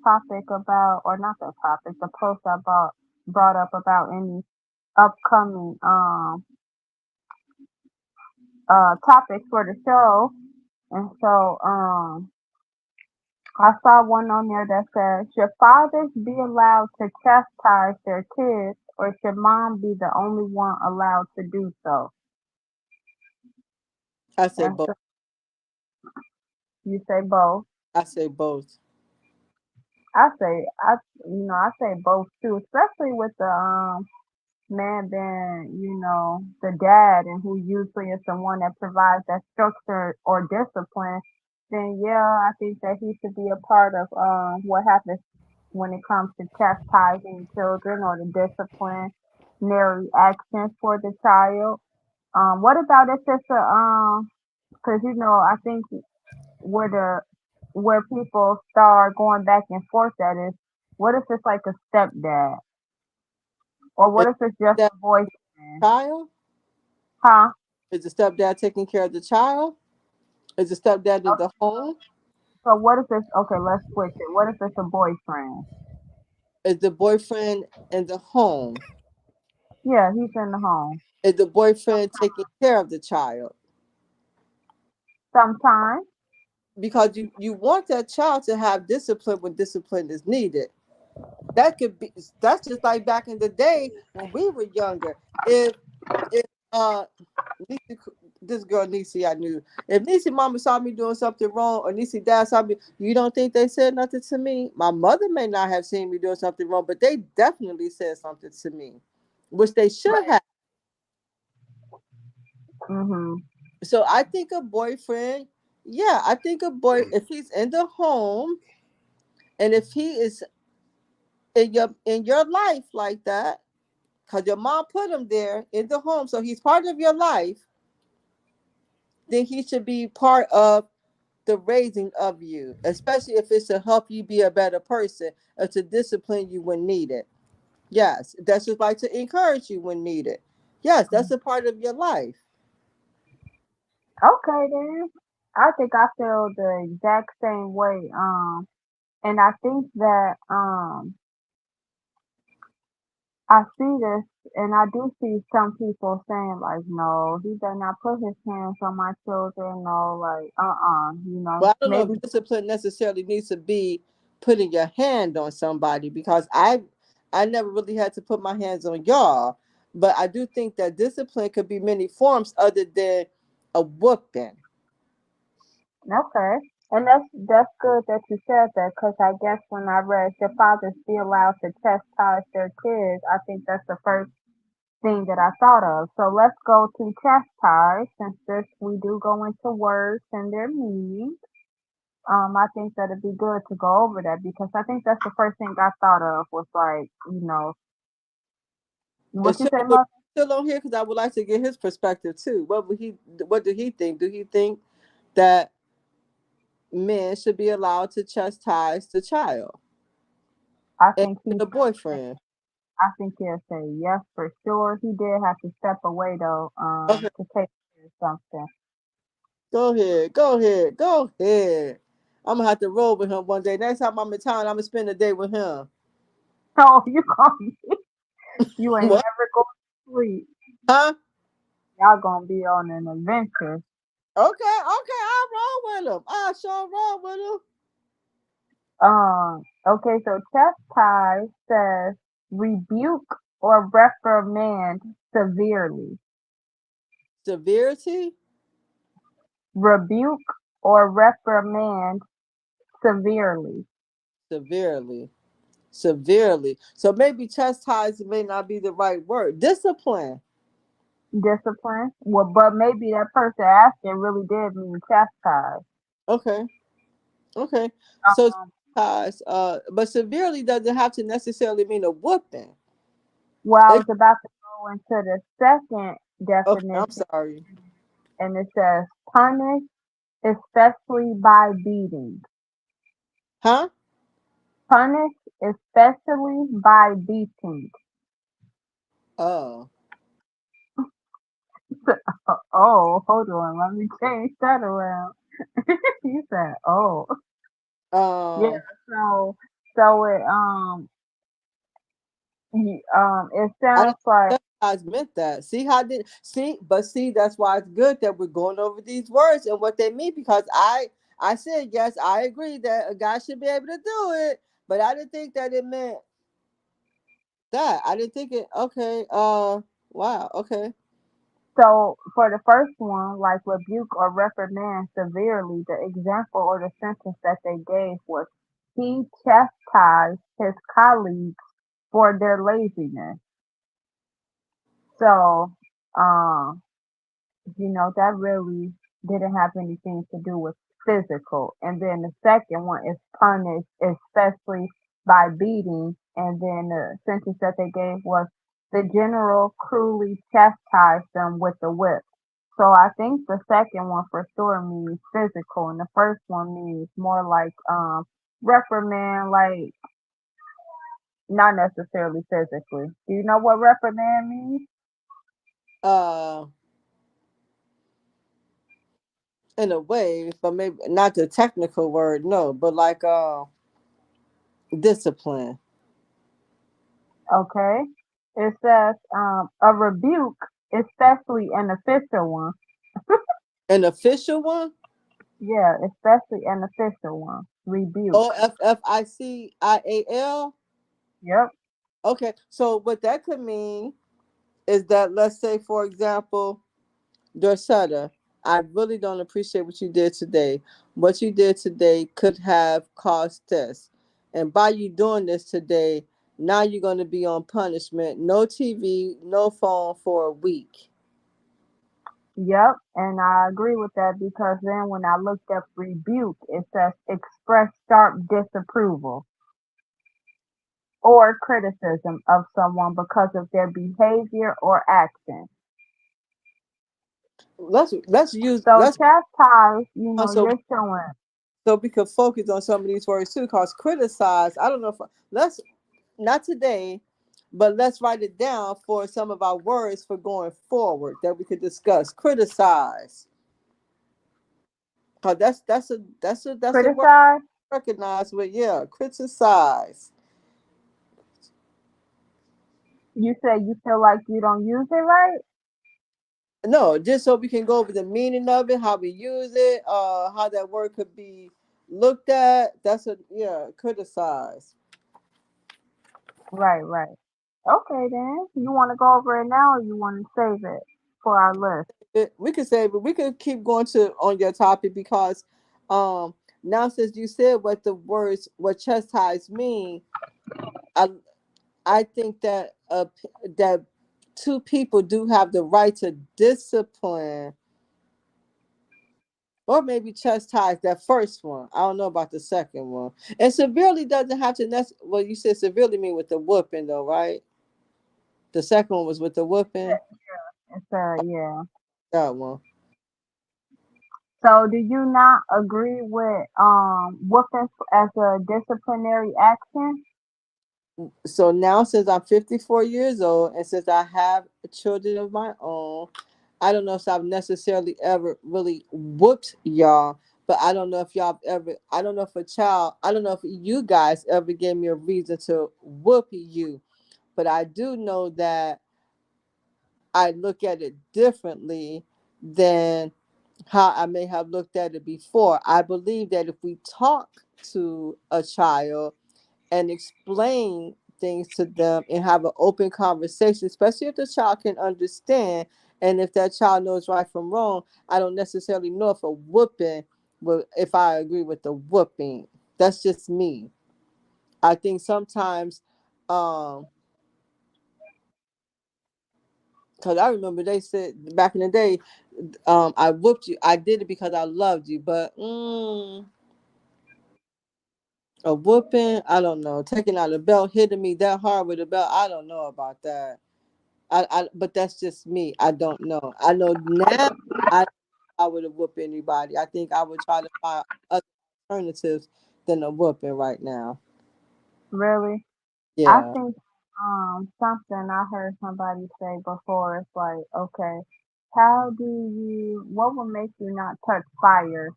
topic about, or not the topic, the post I brought up about any upcoming topics for the show. And so I saw one on there that says, should fathers be allowed to chastise their kids, or should mom be the only one allowed to do so? I say That's both. you say both. I say both. I say I say both too, especially with the man being, the dad and who usually is the one that provides that structure or discipline, then yeah, I think that he should be a part of what happens when it comes to chastising children or the disciplinary actions for the child. What about if it's a because I think where the where people start going back and forth at is, what if it's like a stepdad, or what Is if it's just that a boyfriend? child? Huh? Is the stepdad taking care of the child? Is the stepdad in the home? So what if it's okay? Let's switch it. What if it's a boyfriend? Is the boyfriend in the home? Yeah, he's in the home. Is the boyfriend taking care of the child? Sometimes. Because you want that child to have discipline when discipline is needed. That could be that's just like back in the day when we were younger. If Niecy, this girl Niecy I knew. If Niecy mama saw me doing something wrong or Niecy dad saw me, you don't think they said nothing to me? My mother may not have seen me doing something wrong, but they definitely said something to me, which they should have. Mhm. So I think a boyfriend, yeah, I think a boy if he's in the home and if he is in your life like that, because your mom put him there in the home, so he's part of your life, then he should be part of the raising of you, especially if it's to help you be a better person or to discipline you when needed. Yes, that's just like to encourage you when needed. Yes, that's a part of your life. Okay then. I think I feel the exact same way. And I think that I see this, and I do see some people saying like, no, he better not put his hands on my children. No, like, Well, I don't know maybe. if discipline necessarily needs to be putting your hand on somebody because I never really had to put my hands on y'all, but I do think that discipline could be many forms other than a whooping. Okay. And that's good that you said that, because I guess when I read should fathers be allowed to chastise their kids, I think that's the first thing that I thought of. So let's go to chastise, since this we do go into words and their meaning. I think that it'd be good to go over that, because I think that's the first thing I thought of was like, what Is you say, Chilla mother? still on here? Because I would like to get his perspective too. What do he think? Do he think that men should be allowed to chastise the child I and think he the boyfriend? I think he'll say yes for sure. He did have to step away though, Okay, to take care of something. go ahead, go ahead, go ahead. I'm gonna have to roll with him one day. Next time I'm in town, I'm gonna spend a day with him. No, you ain't What? never going to sleep. Huh? Y'all gonna be on an adventure. Okay, okay, I'll roll with him. I'll sure roll with him. Okay, so chastise says rebuke or reprimand severely. Severity? Rebuke or reprimand severely. Severely. Severely. So maybe chastise may not be the right word. Discipline. Discipline. Well, but maybe that person asking really did mean chastise. Okay. Okay. So Um, chastise, but severely doesn't have to necessarily mean a whooping. well, I It, was about to go into the second okay, I'm definition, sorry. and it says punish, especially by beating. Huh? Punish, especially by beating. Oh. Oh, hold on. Let me change that around. You said, oh, yeah. Um So it I sounds didn't like, chastise meant that. See how did see, but see that's why it's good that we're going over these words and what they mean because I said yes, I agree that a guy should be able to do it, but I didn't think that it meant that. I didn't think it. Okay. Wow. Okay. So for the first one, like rebuke or reprimand severely, the example or the sentence that they gave was he chastised his colleagues for their laziness. So, um, that really didn't have anything to do with physical. And then the second one is punished, especially by beating. And then the sentence that they gave was the general cruelly chastised them with the whip. So I think the second one for sure means physical, and the first one means more like reprimand, like not necessarily physically. Do you know what reprimand means? Uh, in a way, but maybe not the technical word. No, but like discipline. Okay. It says a rebuke, especially an official one. An official one. Yeah, especially an official one. Rebuke. OFFICIAL. Yep. Okay, so what that could mean is that, let's say, for example, Dorsetto, I really don't appreciate what you did today. What you did today could have caused this. And by you doing this today, now you're going to be on punishment. No TV, no phone for a week. Yep. And I agree with that because then when I looked up rebuke, it says express sharp disapproval or criticism of someone because of their behavior or action. Let's use So let's chastise, so you're showing. so we can focus on some of these words too. Cause criticize, I don't know if let's not today, but let's write it down for some of our words for going forward that we could discuss. Criticize, cause that's a word Criticize? recognized with, yeah. Criticize. You say you feel like you don't use it right? No, just so we can go over the meaning of it, how we use it, how that word could be looked at. That's a, yeah. Criticize. Right, right. Okay, then. You want to go over it now or you want to save it for our list? We could say, but we could keep going to on your topic because um now since you said what the words what chastise mean, I I think that that two people do have the right to discipline or maybe chastise that first one. I don't know about the second one. And severely doesn't have to well, you said severely mean with the whooping though, right? The second one was with the whooping. It's yeah. That one. So do you not agree with whooping as a disciplinary action? So now since I'm 54 years old and since I have children of my own, I don't know if I've necessarily ever really whooped y'all, but I don't know if y'all have ever, I don't know if a child, I don't know if you guys ever gave me a reason to whoop you, but I do know that I look at it differently than how I may have looked at it before. I believe that if we talk to a child and explain things to them and have an open conversation, especially if the child can understand and if that child knows right from wrong. I don't necessarily know if a whooping will, if I agree with the whooping. That's just me. I think sometimes, um, because I remember they said back in the day, I whooped you. I did it because I loved you, but a whooping, I don't know. Taking out a belt, hitting me that hard with a belt, I don't know about that. But that's just me. I don't know. I know now I would have whooped anybody. I think I would try to find other alternatives than a whooping right now. Really? I Yeah. think something I heard somebody say before is like, okay, how do what would make you not touch fire,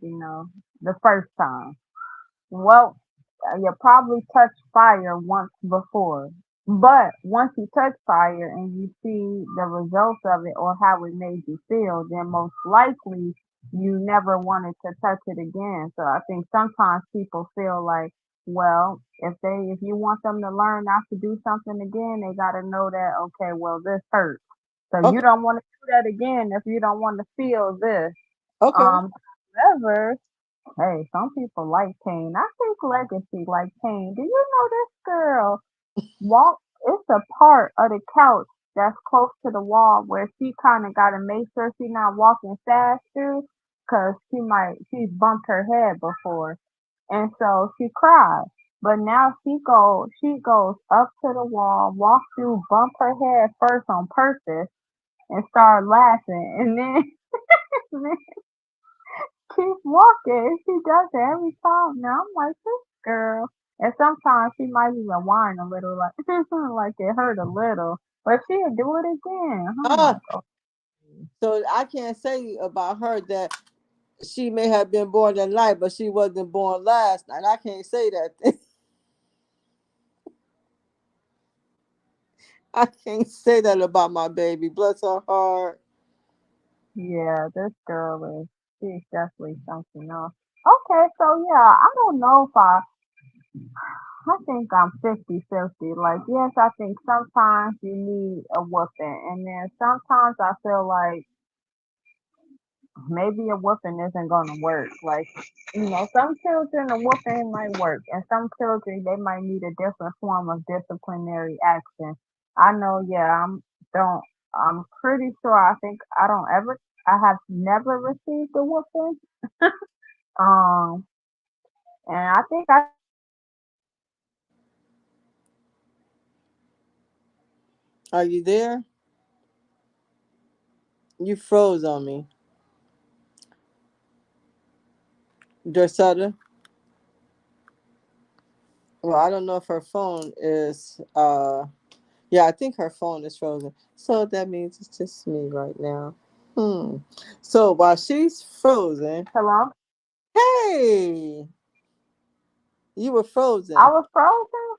you know, the first time? Well, you probably touched fire once before. But once you touch fire and you see the results of it or how it made you feel, then most likely you never wanted to touch it again. So I think sometimes people feel like, well, if you want them to learn not to do something again, they got to know that, okay, well, this hurts. So you Okay. don't want to do that again if you don't want to feel this. Okay. Um, However, hey, some people like pain. I think Legacy like pain. Do you know this girl walk? It's a part of the couch that's close to the wall where she kind of got to make sure she's not walking fast through, cause she's bumped her head before, and so she cried. But now she goes up to the wall, walk through, bump her head first on purpose, and start laughing, and then keep walking. She does it every time. Now I'm like, this girl. And sometimes she might even whine a little, like like it hurt a little, but she'll do it again. I'm Ah, like, oh, so I can't say about her that she may have been born in life, but she wasn't born last night. I can't say that. I can't say that about my baby. Bless her heart. yeah, this girl she's definitely something else. Okay, so yeah, I don't know if I think I'm 50-50. Like, yes, I think sometimes you need a whooping, and then sometimes I feel like maybe a whooping isn't gonna work. Like, some children a whooping might work, and some children they might need a different form of disciplinary action. I know, yeah, don't I'm pretty sure I think I have never received a whooping. Um and I think I Are you there? You froze on me. Dressetta. Well, I don't know if her phone is yeah, I think her phone is frozen. So that means it's just me right now. Hmm. So while she's frozen, hello? hey, you were I frozen. was frozen?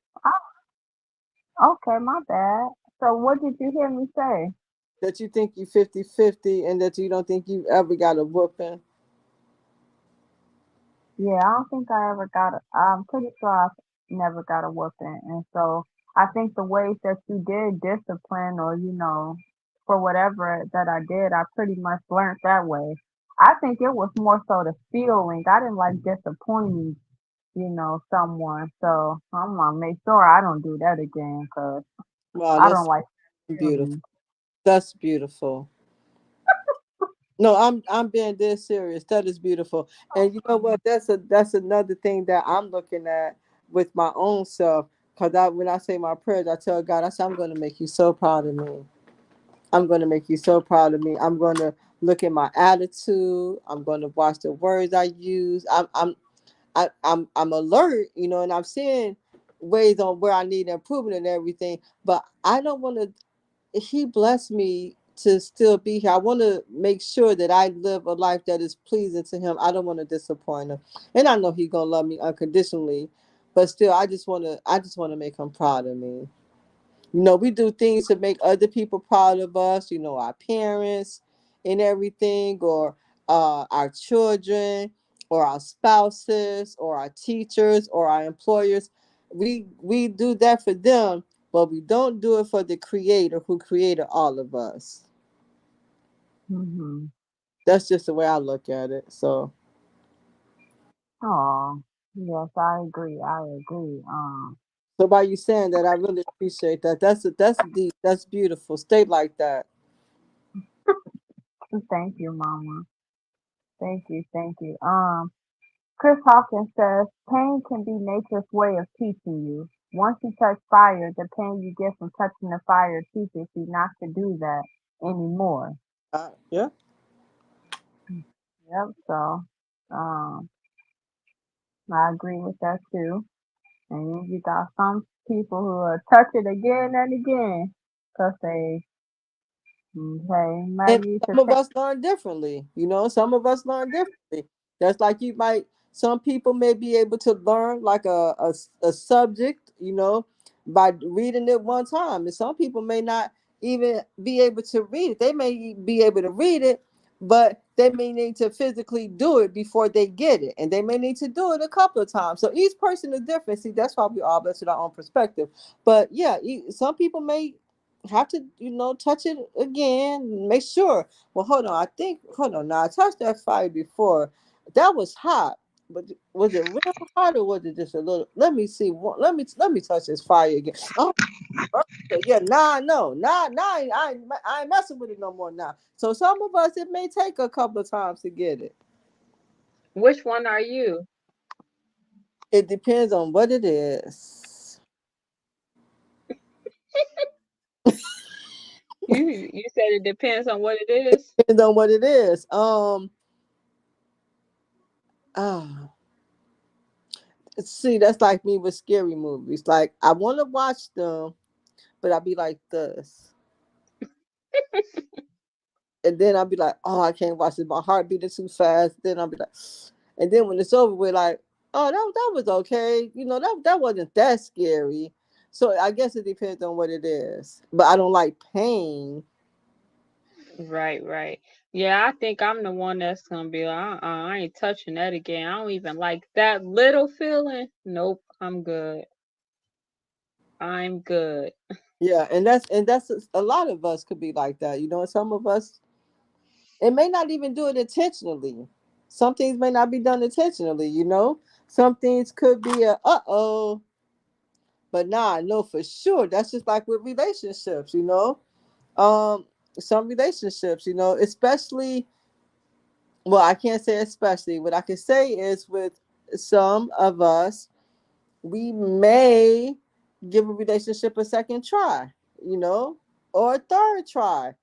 Okay, my bad. So what did you hear me say? That you think you 50-50 and that you don't think you ever got a whooping. Yeah, I don't think I ever got I'm pretty sure I never got a whooping. And so I think the ways that you did discipline or, for whatever that I did, I pretty much learned that way. I think it was more so the feeling. I didn't like disappointing, someone. So I'm gonna make sure I don't do that again because Wow, I don't that's like beautiful. feelings. That's beautiful. No, I'm being dead serious. That is beautiful. And you know what? That's another thing that I'm looking at with my own self. Cause when I say my prayers, I tell God, I say I'm gonna make you so proud of me. I'm gonna make you so proud of me. I'm gonna look at my attitude. I'm gonna watch the words I use. I'm alert, and I'm seeing ways on where I need improvement and everything. But I don't want to. He blessed me to still be here. I want to make sure that I live a life that is pleasing to him. I don't want to disappoint him, and I know he's gonna love me unconditionally. But still, I just want to make him proud of me. We do things to make other people proud of us, our parents and everything, or our children, or our spouses, or our teachers, or our employers. We do that for them, but we don't do it for the creator who created all of us. Hmm. That's just the way I look at it. Oh, yes, I agree. I agree. So by you saying that, I really appreciate that. That's deep. That's beautiful. Stay like that. Thank you, Mama. Thank you, thank you. Chris Hawkins says pain can be nature's way of teaching you. Once you touch fire, the pain you get from touching the fire teaches you not to do that anymore. Yeah. Yep. So, um, I agree with that too. And you got some people who will touch it again and again because they might And need to some of take. us learn differently. Some of us learn differently. That's like some people may be able to learn like a subject, by reading it one time. And some people may not even be able to read it. They may be able to read it, but they may need to physically do it before they get it, and they may need to do it a couple of times. So each person is different. See, that's why we all blessed with our own perspective. But yeah, some people may have to, touch it again, make sure. Well, hold on. Now I touched that fire before. That was hot, but was it real hot or was it just a little? Let me see. Let me touch this fire again. Oh, yeah, nah, no, nah, I ain't messing with it no more now. So some of us, it may take a couple of times to get it. Which one are you? It depends on what it is. You said it depends on what it is. Depends on what it is. Ah, see, that's like me with scary movies. Like I want to watch them, but I'll be like this, and then I'll be like, oh, I can't watch it. My heart beating too fast. Then I'll be like, and then when it's over, we're like, oh, that was okay. That wasn't that scary. So I guess it depends on what it is. But I don't like pain. Right, right. Yeah, I think I'm the one that's gonna be like, I ain't touching that again. I don't even like that little feeling. Nope, I'm good. I'm good. Yeah, and that's a lot of us could be like that. And some of us, it may not even do it intentionally. Some things may not be done intentionally. Some things could be a uh-oh, but nah, I know for sure. That's just like with relationships. Um, some relationships, especially, well, I can't say especially. What I can say is with some of us, we may give a relationship a second try, or a third try.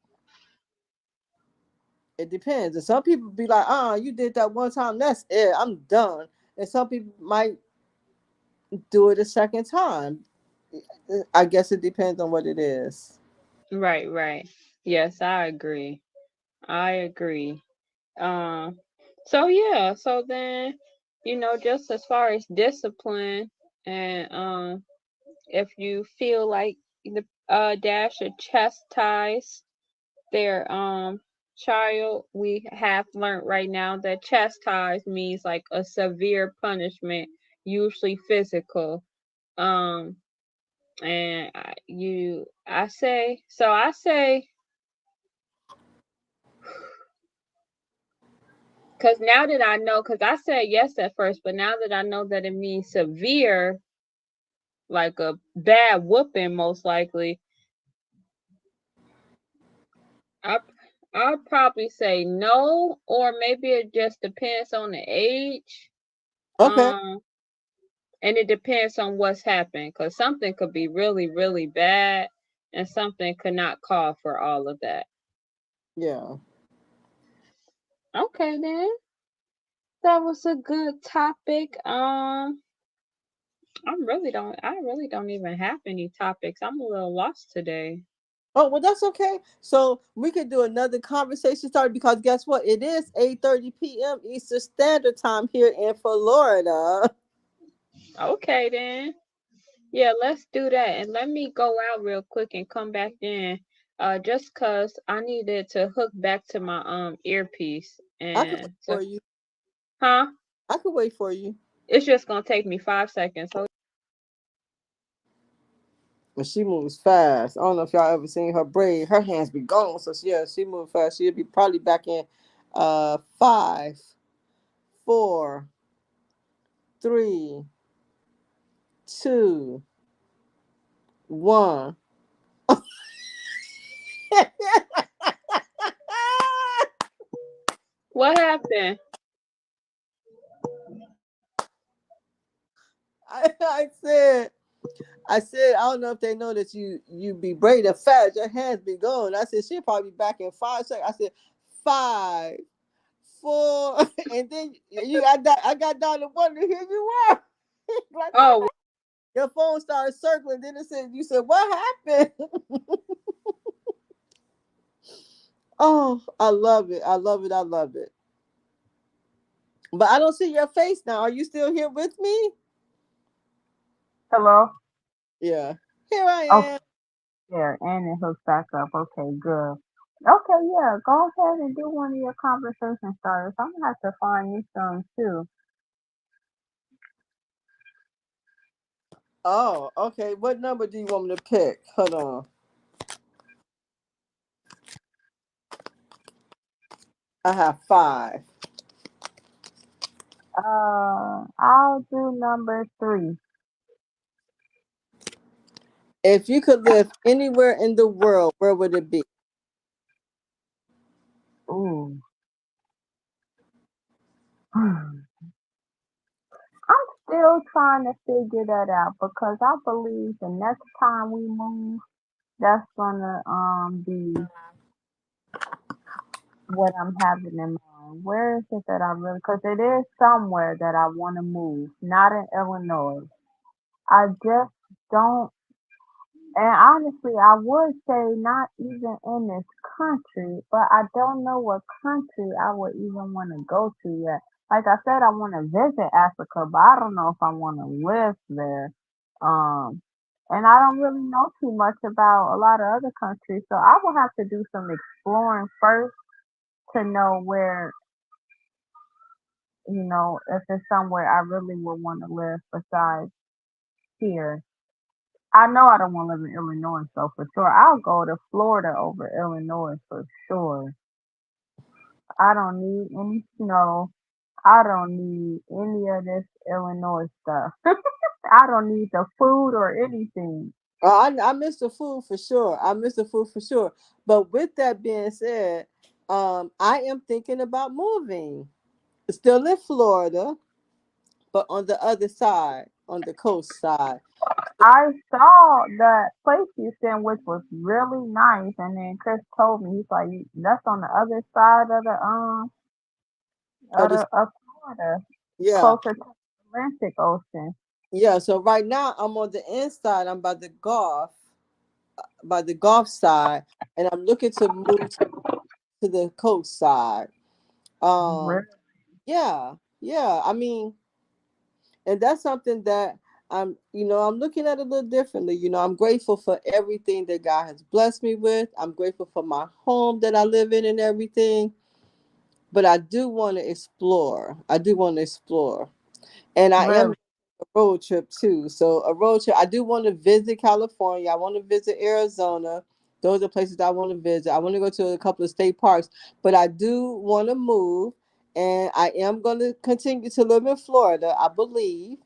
It depends. And some people be like, you did that one time, that's it, I'm done. And some people might do it a second time. I guess it depends on what it is. Right, right. Yes, I agree. I agree. Um, so yeah, so then, just as far as discipline and if you feel like the dad should chastise their child, we have learned right now that chastise means like a severe punishment, usually physical. Um, and I say, because now that I know, because I said yes at first, but now that I know that it means severe, like a bad whooping, most likely, I I'll probably say no, or maybe it just depends on the age. Okay. Um, and it depends on what's happened, because something could be really, really bad, and something could not call for all of that. Yeah. Okay, then that was a good topic. I really don't even have any topics. I'm a little lost today. Oh, well, that's okay. So we could do another conversation started because guess what? It is 8:30 p.m. Eastern Standard Time here in Florida. Okay, then. Yeah, let's do that. And let me go out real quick and come back in. Just cause I needed to hook back to my earpiece. I could wait And so, for you. huh? I could wait for you. It's just gonna take me 5 seconds. And she moves fast. I don't know if y'all ever seen her braid. Her hands be gone. So she moves fast. She'll be probably back in five, four, three, two, one. What happened? I said, I don't know if they know that you be braiding fast. Your hands be going. I said, she'll probably be back in 5 seconds. I said, five, four, and then I got down to one, and here you were. Like, what? Oh, Your phone started circling. Then you said, what happened? Oh, I love it. I love it. I love it. But I don't see your face now. Are you still here with me? Hello? Yeah. Here I Okay, am. yeah, and it hooks back up. Okay, good. Okay, yeah, go ahead and do one of your conversation starters. I'm gonna have to find me some too. Oh, okay. What number do you want me to pick? Hold on. I have five. I'll do number three. If you could live anywhere in the world, where would it be? Ooh. I'm still trying to figure that out because I believe the next time we move, that's gonna be what I'm having in mind. Where is it that I really? Because it is somewhere that I want to move, not in Illinois. I just don't. And honestly, I would say not even in this country, but I don't know what country I would even want to go to yet. Like I said, I want to visit Africa, but I don't know if I want to live there. Um, and I don't really know too much about a lot of other countries, so I will have to do some exploring first to know where, if it's somewhere I really would want to live besides here. I know I don't want to live in Illinois, so for sure I'll go to Florida over Illinois for sure. I don't need any snow. I don't need any of this Illinois stuff. I don't need the food or anything. I miss the food for sure. I miss the food for sure. But with that being said, I am thinking about moving. Still in Florida, but on the other side, on the coast side. I saw that place you sent, which was really nice, and then Chris told me he's like, "That's on the other side of the Of the of Florida, yeah, closer to the Atlantic Ocean." yeah. So right now I'm on the inside. I'm by the Gulf side, and I'm looking to move to the coast side. Really? Yeah, yeah. I mean, and that's something that I'm looking at a little differently. I'm grateful for everything that God has blessed me with. I'm grateful for my home that I live in and everything. But I do want to explore. I do want to explore. And I am Really? a road trip too. So a road trip. I do want to visit California. I want to visit Arizona. Those are places I want to visit. I want to go to a couple of state parks. But I do want to move. And I am going to continue to live in Florida, I believe.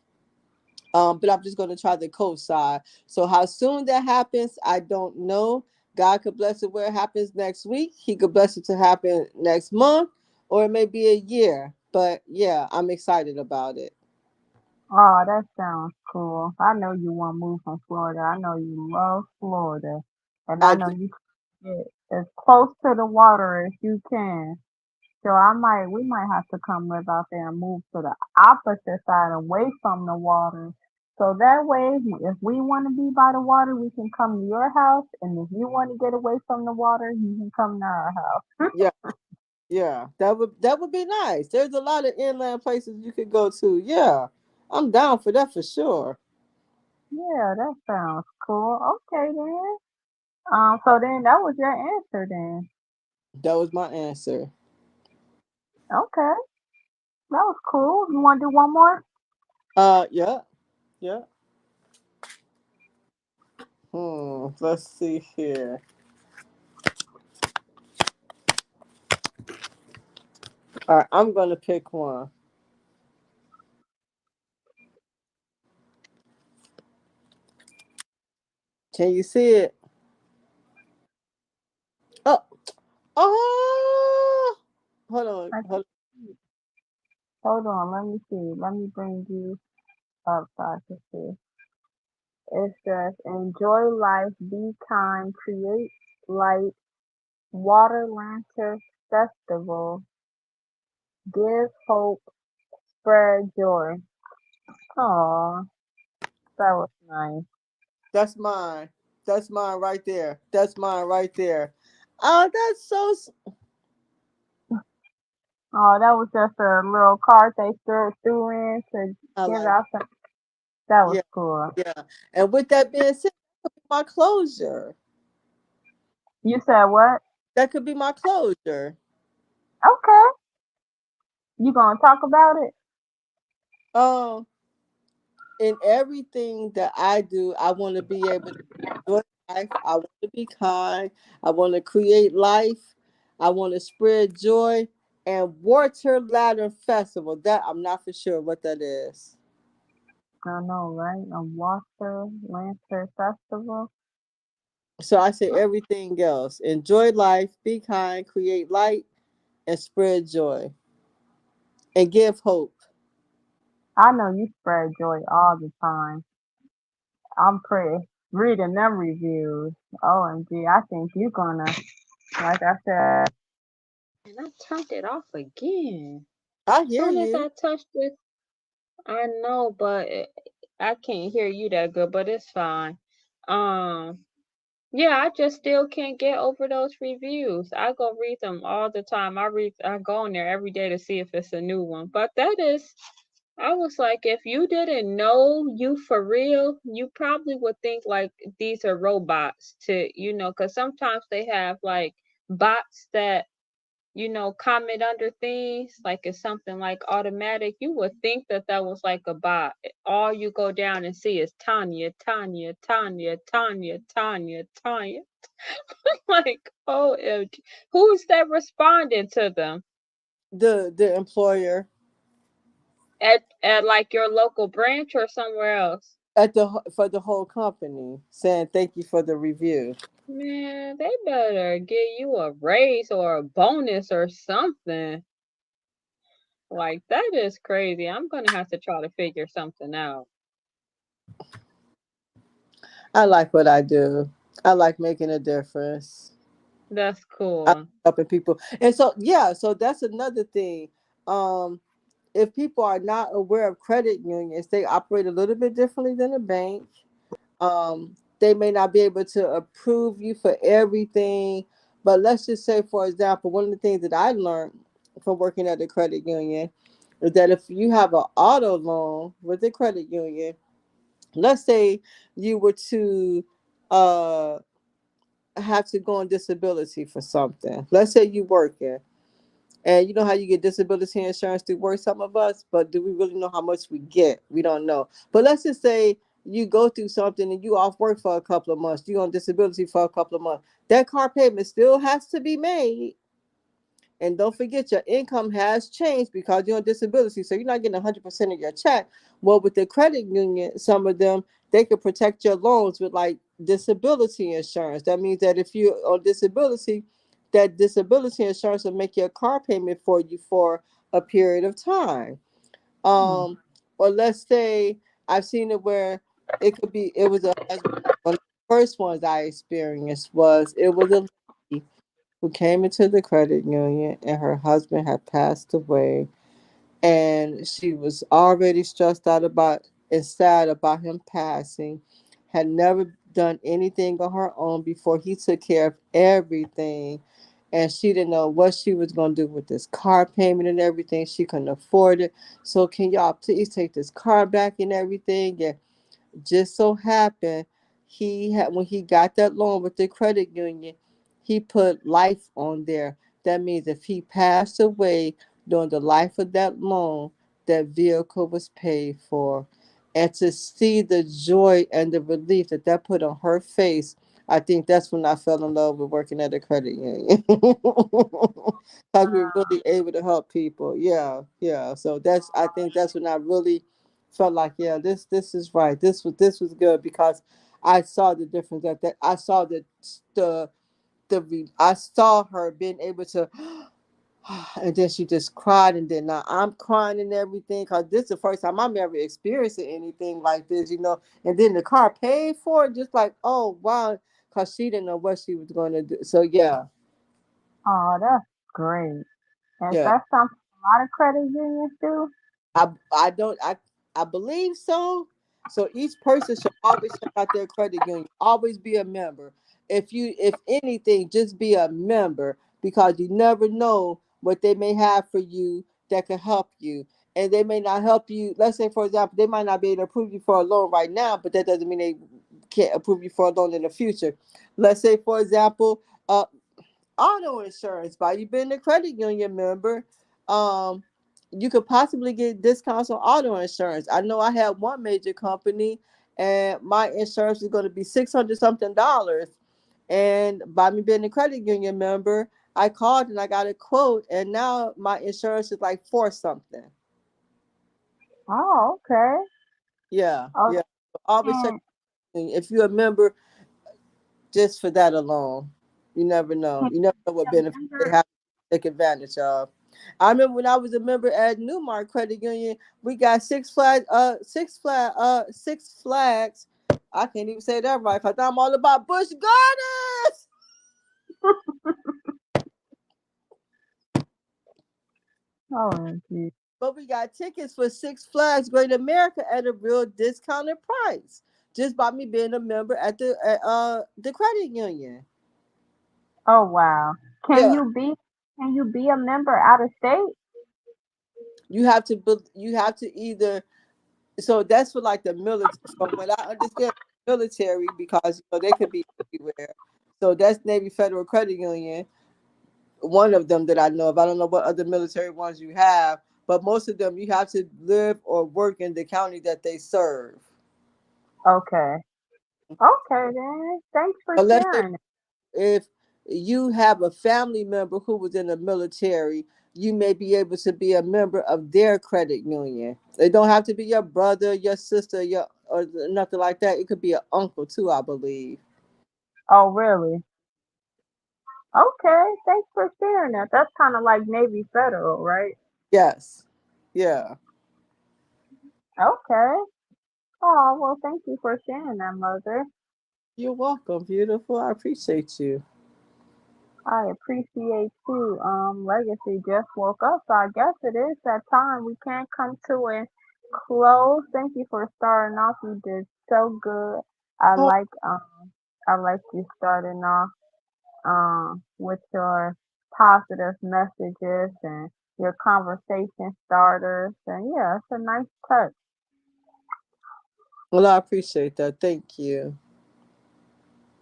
But I'm just going to try the coast side. So how soon that happens, I don't know. God could bless it where it happens next week. He could bless it to happen next month, or it may be a year. But yeah, I'm excited about it. Oh, that sounds cool. I know you want to move from Florida. I know you love Florida. And I I know do. you get as close to the water as you can. So we might have to come live out there and move to the opposite side away from the water. So that way, if we want to be by the water, we can come to your house. And if you want to get away from the water, you can come to our house. Yeah, yeah. That would be nice. There's a lot of inland places you could go to. Yeah, I'm down for that for sure. Yeah, that sounds cool. Okay then. So then that was your answer then. That was my answer. Okay. That was cool. You want to do one more? Yeah, yeah. Let's see here. All right, I'm gonna pick one. Can you see it? Oh, oh. Hold on, I hold. Hold on. Let me see. Let me bring you up so I can see. It says, enjoy life, be kind, create light, water lantern festival, give hope, spread joy. Aw, that was nice. That's mine. That's mine right there. That's mine right there. Oh, that's so. Oh, that was just a little card they threw in to I give like. out some. That was Yeah, cool. yeah. And with that being said, my closure. You said what? That could be my closure. Okay. You gonna talk about it? Um, in everything that I do, I want to be able to enjoy life. I want to be kind. I want to create life. I want to spread joy. And Water Ladder Festival. That I'm not for sure what that is. I know, right? A Water Lantern Festival. So I say everything else. Enjoy life, be kind, create light, and spread joy. And give hope. I know you spread joy all the time. I'm pretty reading them reviews. OMG, I think you gonna, like I said, And I turned it off again. I hear Soon as you. I touched it, I know, but I can't hear you that good, but it's fine. Um, yeah, I just still can't get over those reviews. I go read them all the time. I go in there every day to see if it's a new one. But that is, I was like, if you didn't know you for real, you probably would think like these are robots to, because sometimes they have like bots that comment under things like it's something like automatic. You would think that that was like a bot. All you go down and see is Tanya, Tanya, Tanya, Tanya, Tanya, Tanya. Like, OMG. Who's that responding to them? The employer At like your local branch or somewhere else? at the for the whole company saying thank you for the review. Man, they better give you a raise or a bonus or something. Like, that is crazy. I'm gonna have to try to figure something out. I like what I do. I like making a difference. That's I like cool. helping people. And so yeah, so that's another thing. Um if people are not aware of credit unions, they operate a little bit differently than a bank. They may not be able to approve you for everything, but let's just say, for example, one of the things that I learned from working at the credit union is that if you have an auto loan with the credit union, let's say you were to uh, have to go on disability for something. Let's say you working, and you know how you get disability insurance through work, some of us, but do we really know how much we get? We don't know. But let's just say you go through something and you off work for a couple of months, you on disability for a couple of months. That car payment still has to be made. And don't forget, your income has changed because you're on disability. So you're not getting 100% of your check. Well, with the credit union, some of them, they could protect your loans with like disability insurance. That means that if you're on disability, that disability insurance will make your car payment for you for a period of time. Hmm. Um, or let's say I've seen it where it was a husband. One of the first ones I experienced was it was a lady who came into the credit union and her husband had passed away, and she was already stressed out about and sad about him passing, had never done anything on her own before. He took care of everything, and she didn't know what she was going to do with this car payment and everything. She couldn't afford it. So can y'all please take this car back and everything? And just so happened he had, when he got that loan with the credit union, he put life on there. That means if he passed away during the life of that loan, that vehicle was paid for. And to see the joy and the relief that that put on her face, I think that's when I fell in love with working at a credit union. Because we're really able to help people. Yeah, yeah. So that's, I think that's when I really felt like, yeah, this is right. This was good because I saw the difference that I saw the I saw her being able to, and then she just cried, and then now I'm crying and everything because this is the first time I'm ever experiencing anything like this. And then the car paid for it, just like, oh wow, because she didn't know what she was going to do. So yeah, Oh, that's great. Is yeah. that something a lot of credit unions do? I don't I believe so. So each person should always check out their credit union. Always be a member. If anything, just be a member because you never know what they may have for you that can help you. And they may not help you. Let's say, for example, they might not be able to approve you for a loan right now, but that doesn't mean they can't approve you for a loan in the future. Let's say, for example, auto insurance. By you being a credit union member, um, you could possibly get discounts on auto insurance. I know I had one major company, and my insurance is going to be $600 something. And by me being a credit union member, I called and I got a quote, and now my insurance is like four something. Oh, okay. Yeah, Oh, yeah. Always check and if you're a member just for that alone. You never know. can You never know you be what a benefits they member? have to take advantage of. I remember when I was a member at Newmark Credit Union, we got Six Flags. I can't even say that right. Cause I'm all about Busch Gardens. OMG. But we got tickets for Six Flags Great America at a real discounted price, just by me being a member at the credit union. Oh wow. Can Yeah, you be can you be a member out of state? you have to either. So that's for like the military. From what I understand, military, because they could be everywhere. So that's Navy Federal Credit Union, one of them that I know of. I don't know what other military ones you have, but most of them you have to live or work in the county that they serve. Okay. Okay then. Thanks for Unless sharing. if you have a family member who was in the military, you may be able to be a member of their credit union. It don't have to be your brother, your sister, your or nothing like that. It could be an uncle too, I believe. Oh really? Okay. Thanks for sharing that. That's kind of like Navy Federal, right? Yes. Yeah. Okay. Oh well, thank you for sharing that, mother. You're welcome, beautiful. I appreciate you. I appreciate you. Legacy just woke up, so I guess it is that time. We can't come to a close. Thank you for starting off. You did so good. I Oh, like I like you starting off with your positive messages and your conversation starters, and yeah, it's a nice touch. well, I appreciate that. Thank you.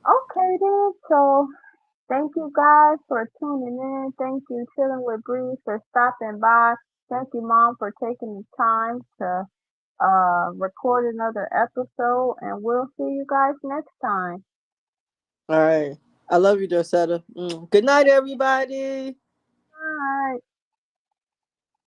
Okay then, so thank you guys for tuning in. Thank you, Chilling with Breeze, for stopping by. Thank you, Mom, for taking the time to record another episode, and we'll see you guys next time. All right. I love you, Dorsetto. Good night, everybody. Bye.